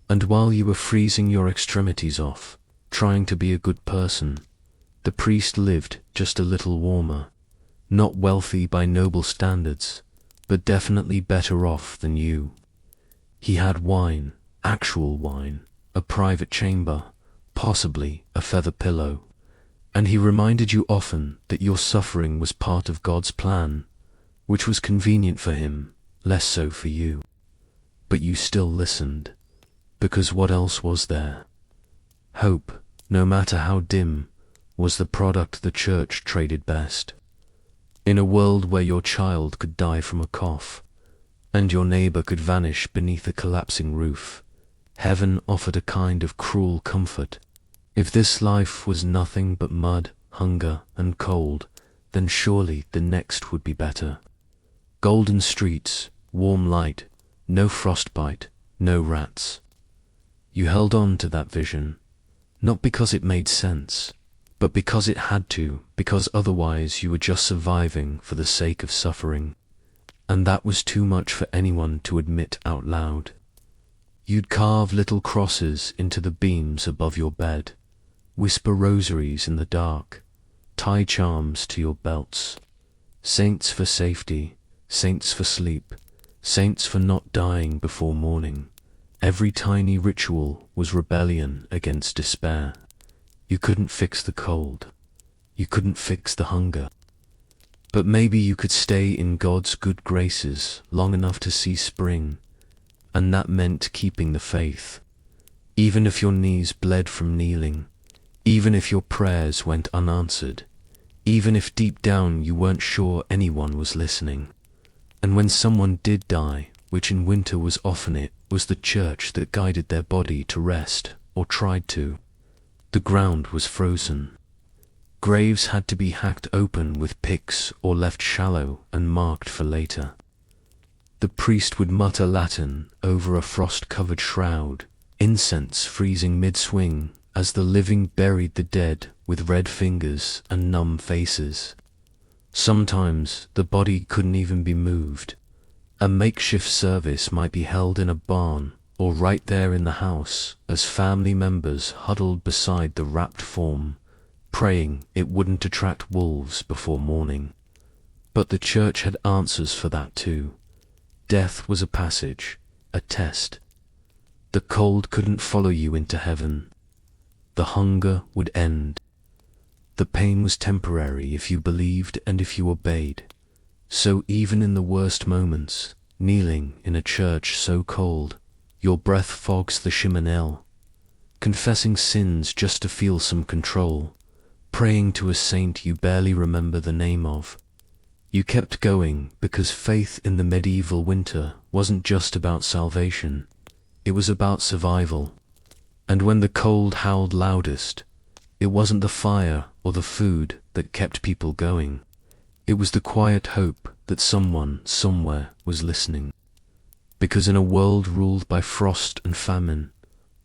Speaker 1: And while you were freezing your extremities off, trying to be a good person, the priest lived just a little warmer, not wealthy by noble standards, but definitely better off than you. He had wine, actual wine, a private chamber, possibly a feather pillow, and he reminded you often that your suffering was part of God's plan, which was convenient for him, less so for you. But you still listened, because what else was there? Hope, no matter how dim, was the product the church traded best. In a world where your child could die from a cough, and your neighbor could vanish beneath a collapsing roof, heaven offered a kind of cruel comfort. If this life was nothing but mud, hunger, and cold, then surely the next would be better. Golden streets, warm light, no frostbite, no rats. You held on to that vision, not because it made sense, but because it had to, because otherwise you were just surviving for the sake of suffering. And that was too much for anyone to admit out loud. You'd carve little crosses into the beams above your bed, whisper rosaries in the dark, tie charms to your belts. Saints for safety, saints for sleep, saints for not dying before morning. Every tiny ritual was rebellion against despair. You couldn't fix the cold. You couldn't fix the hunger. But maybe you could stay in God's good graces long enough to see spring, and that meant keeping the faith. Even if your knees bled from kneeling, even if your prayers went unanswered, even if deep down you weren't sure anyone was listening. And when someone did die, which in winter was often, it was the church that guided their body to rest, or tried to. The ground was frozen. Graves had to be hacked open with picks or left shallow and marked for later. The priest would mutter Latin over a frost-covered shroud, incense freezing mid-swing as the living buried the dead with red fingers and numb faces. Sometimes the body couldn't even be moved. A makeshift service might be held in a barn or right there in the house as family members huddled beside the wrapped form, praying it wouldn't attract wolves before morning. But the church had answers for that too. Death was a passage, a test. The cold couldn't follow you into heaven. The hunger would end. The pain was temporary if you believed and if you obeyed. So even in the worst moments, kneeling in a church so cold, your breath fogs the chimenelle, confessing sins just to feel some control, praying to a saint you barely remember the name of. You kept going because faith in the medieval winter wasn't just about salvation, it was about survival. And when the cold howled loudest, it wasn't the fire or the food that kept people going. It was the quiet hope that someone, somewhere, was listening. Because in a world ruled by frost and famine,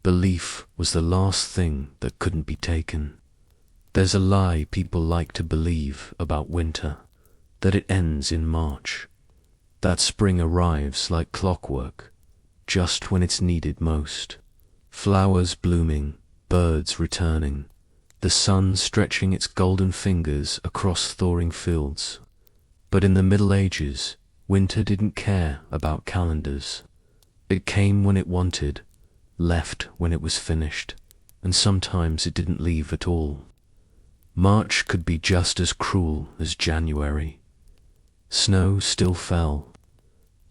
Speaker 1: belief was the last thing that couldn't be taken. There's a lie people like to believe about winter, that it ends in March, that spring arrives like clockwork, just when it's needed most. Flowers blooming, birds returning, the sun stretching its golden fingers across thawing fields. But in the Middle Ages, winter didn't care about calendars. It came when it wanted, left when it was finished, and sometimes it didn't leave at all. March could be just as cruel as January. Snow still fell.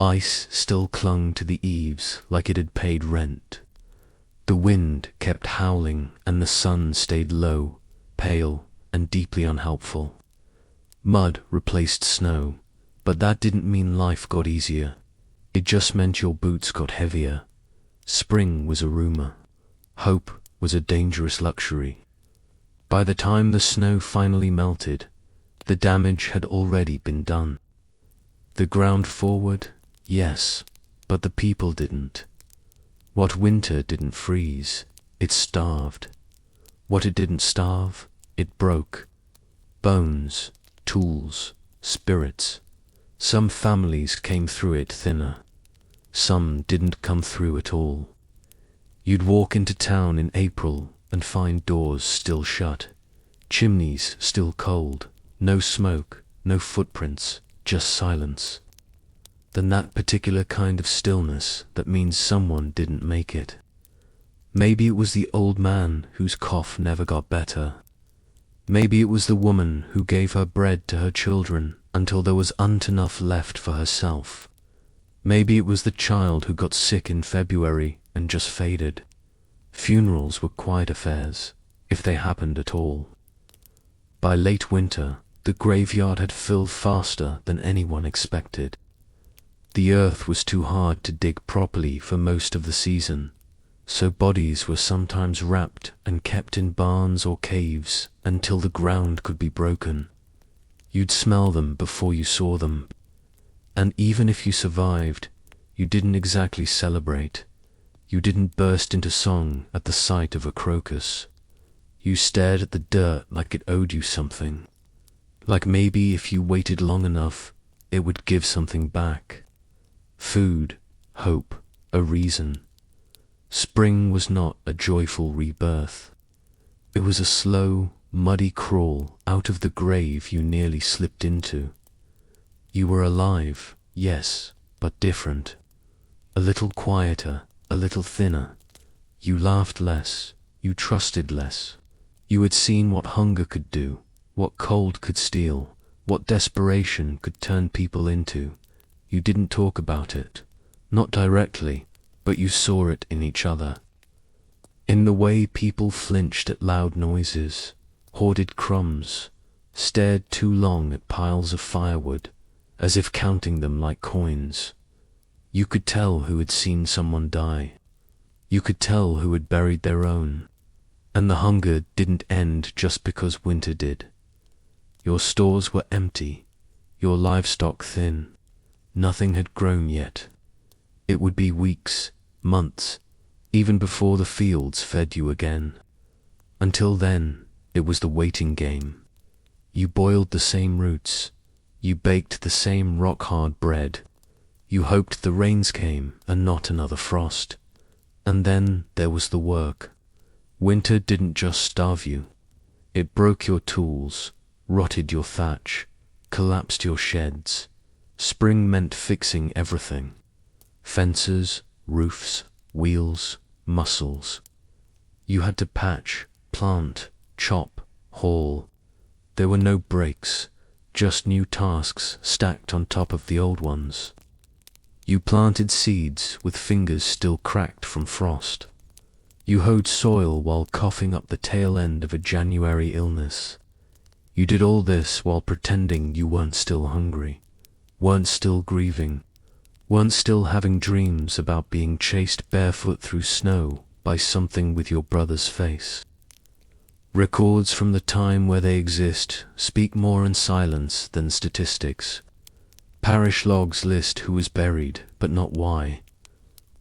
Speaker 1: Ice still clung to the eaves like it had paid rent. The wind kept howling and the sun stayed low, pale, and deeply unhelpful. Mud replaced snow, but that didn't mean life got easier. It just meant your boots got heavier. Spring was a rumor. Hope was a dangerous luxury. By the time the snow finally melted, the damage had already been done. The ground forward, yes, but the people didn't. What winter didn't freeze, it starved. What it didn't starve, it broke. Bones, tools, spirits. Some families came through it thinner. Some didn't come through at all. You'd walk into town in April and find doors still shut, chimneys still cold, no smoke, no footprints, just silence. Then that particular kind of stillness that means someone didn't make it. Maybe it was the old man whose cough never got better. Maybe it was the woman who gave her bread to her children until there was enough left for herself. Maybe it was the child who got sick in February and just faded. Funerals were quiet affairs, if they happened at all. By late winter, the graveyard had filled faster than anyone expected. The earth was too hard to dig properly for most of the season, so bodies were sometimes wrapped and kept in barns or caves until the ground could be broken. You'd smell them before you saw them, and even if you survived, you didn't exactly celebrate. You didn't burst into song at the sight of a crocus. You stared at the dirt like it owed you something, like maybe if you waited long enough, it would give something back. Food, hope, a reason. Spring was not a joyful rebirth. It was a slow, muddy crawl out of the grave you nearly slipped into. You were alive, yes, but different. A little quieter, a little thinner. You laughed less, you trusted less. You had seen what hunger could do, what cold could steal, what desperation could turn people into. You didn't talk about it, not directly, but you saw it in each other. In the way people flinched at loud noises, hoarded crumbs, stared too long at piles of firewood, as if counting them like coins. You could tell who had seen someone die. You could tell who had buried their own. And the hunger didn't end just because winter did. Your stores were empty, your livestock thin. Nothing had grown yet. It would be weeks, months, even before the fields fed you again. Until then, It was the waiting game. You boiled the same roots. You baked the same rock-hard bread. You hoped the rains came and not another frost. And then there was the work. Winter didn't just starve you. It broke your tools, rotted your thatch, collapsed your sheds. Spring meant fixing everything. Fences, roofs, wheels, muscles. You had to patch, plant, chop, haul. There were no breaks, just new tasks stacked on top of the old ones. You planted seeds with fingers still cracked from frost. You hoed soil while coughing up the tail end of a January illness. You did all this while pretending you weren't still hungry, weren't still grieving, weren't still having dreams about being chased barefoot through snow by something with your brother's face. Records from the time where they exist speak more in silence than statistics. Parish logs list who was buried, but not why.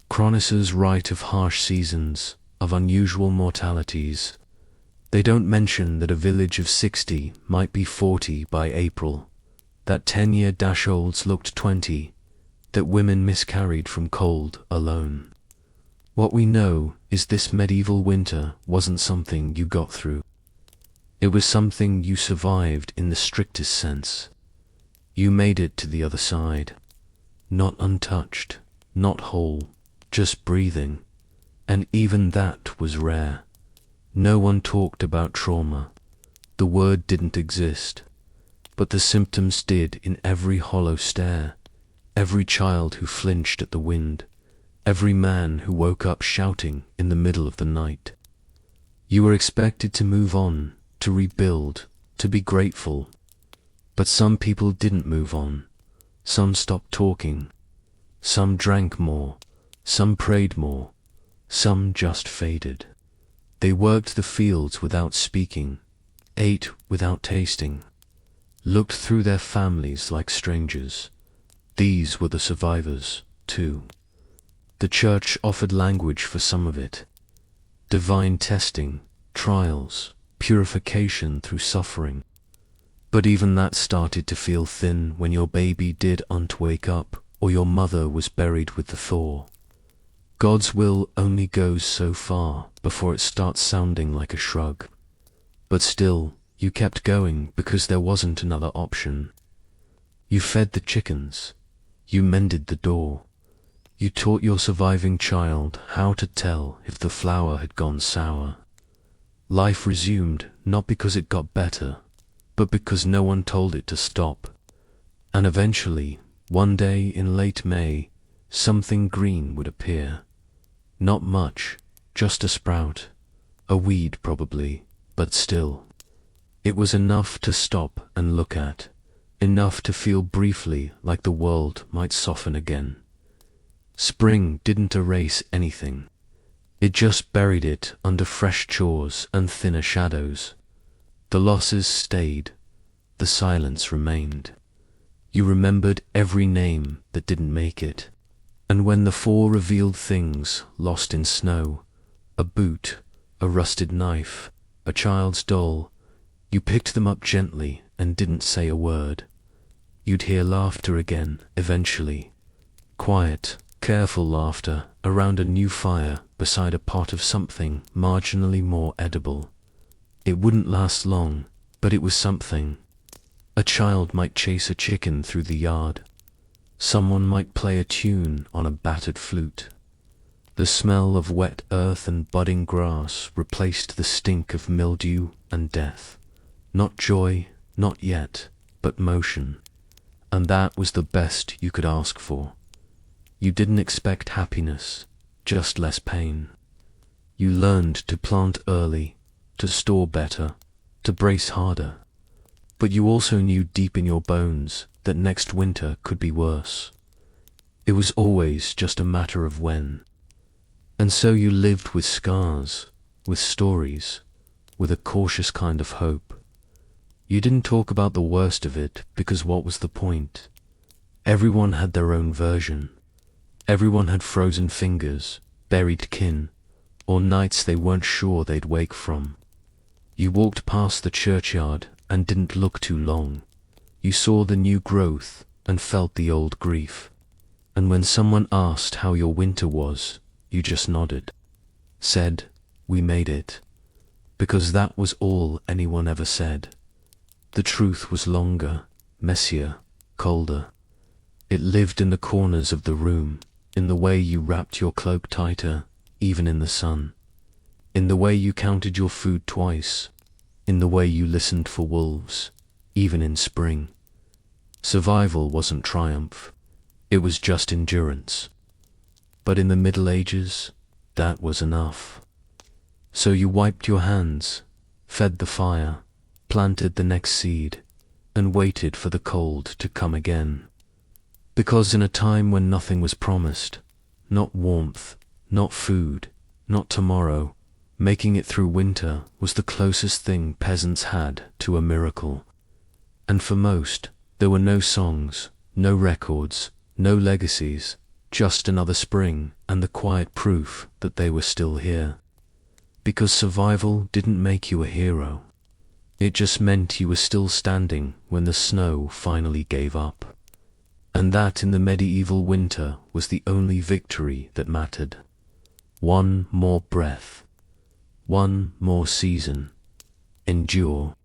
Speaker 1: Chroniclers write of harsh seasons, of unusual mortalities. They don't mention that a village of 60 might be 40 by April, that 10-year-olds looked 20, that women miscarried from cold alone. What we know is this medieval winter wasn't something you got through. It was something you survived in the strictest sense. You made it to the other side. Not untouched, not whole, just breathing. And even that was rare. No one talked about trauma. The word didn't exist. But the symptoms did in every hollow stare, every child who flinched at the wind, every man who woke up shouting in the middle of the night. You were expected to move on, to rebuild, to be grateful. But some people didn't move on. Some stopped talking. Some drank more. Some prayed more. Some just faded. They worked the fields without speaking, ate without tasting, looked through their families like strangers. These were the survivors, too. The church offered language for some of it. Divine testing, trials, purification through suffering. But even that started to feel thin when your baby didn't wake up, or your mother was buried with the thaw. God's will only goes so far before it starts sounding like a shrug. But still, you kept going because there wasn't another option. You fed the chickens. You mended the door. You taught your surviving child how to tell if the flour had gone sour. Life resumed not because it got better, but because no one told it to stop. And eventually, one day in late May, something green would appear. Not much, just a sprout, a weed probably, but still. It was enough to stop and look at, enough to feel briefly like the world might soften again. Spring didn't erase anything. It just buried it under fresh chores and thinner shadows. The losses stayed. The silence remained. You remembered every name that didn't make it. And when the fall revealed things lost in snow, a boot, a rusted knife, a child's doll, you picked them up gently and didn't say a word. You'd hear laughter again, eventually. Quiet, careful laughter around a new fire beside a pot of something marginally more edible. It wouldn't last long, but it was something. A child might chase a chicken through the yard. Someone might play a tune on a battered flute. The smell of wet earth and budding grass replaced the stink of mildew and death. Not joy, not yet, but motion. And that was the best you could ask for. You didn't expect happiness, just less pain. You learned to plant early, to store better, to brace harder. But you also knew deep in your bones that next winter could be worse. It was always just a matter of when. And so you lived with scars, with stories, with a cautious kind of hope. You didn't talk about the worst of it because what was the point? Everyone had their own version. Everyone had frozen fingers, buried kin, or nights they weren't sure they'd wake from. You walked past the churchyard and didn't look too long. You saw the new growth and felt the old grief. And when someone asked how your winter was, you just nodded, said, "We made it." Because that was all anyone ever said. The truth was longer, messier, colder. It lived in the corners of the room, in the way you wrapped your cloak tighter, even in the sun. In the way you counted your food twice, in the way you listened for wolves, even in spring. Survival wasn't triumph, it was just endurance. But in the Middle Ages, that was enough. So you wiped your hands, fed the fire, planted the next seed, and waited for the cold to come again. Because in a time when nothing was promised, not warmth, not food, not tomorrow, making it through winter was the closest thing peasants had to a miracle. And for most, there were no songs, no records, no legacies, just another spring and the quiet proof that they were still here. Because survival didn't make you a hero. It just meant you were still standing when the snow finally gave up. And that in the medieval winter was the only victory that mattered. One more breath. One more season. Endure.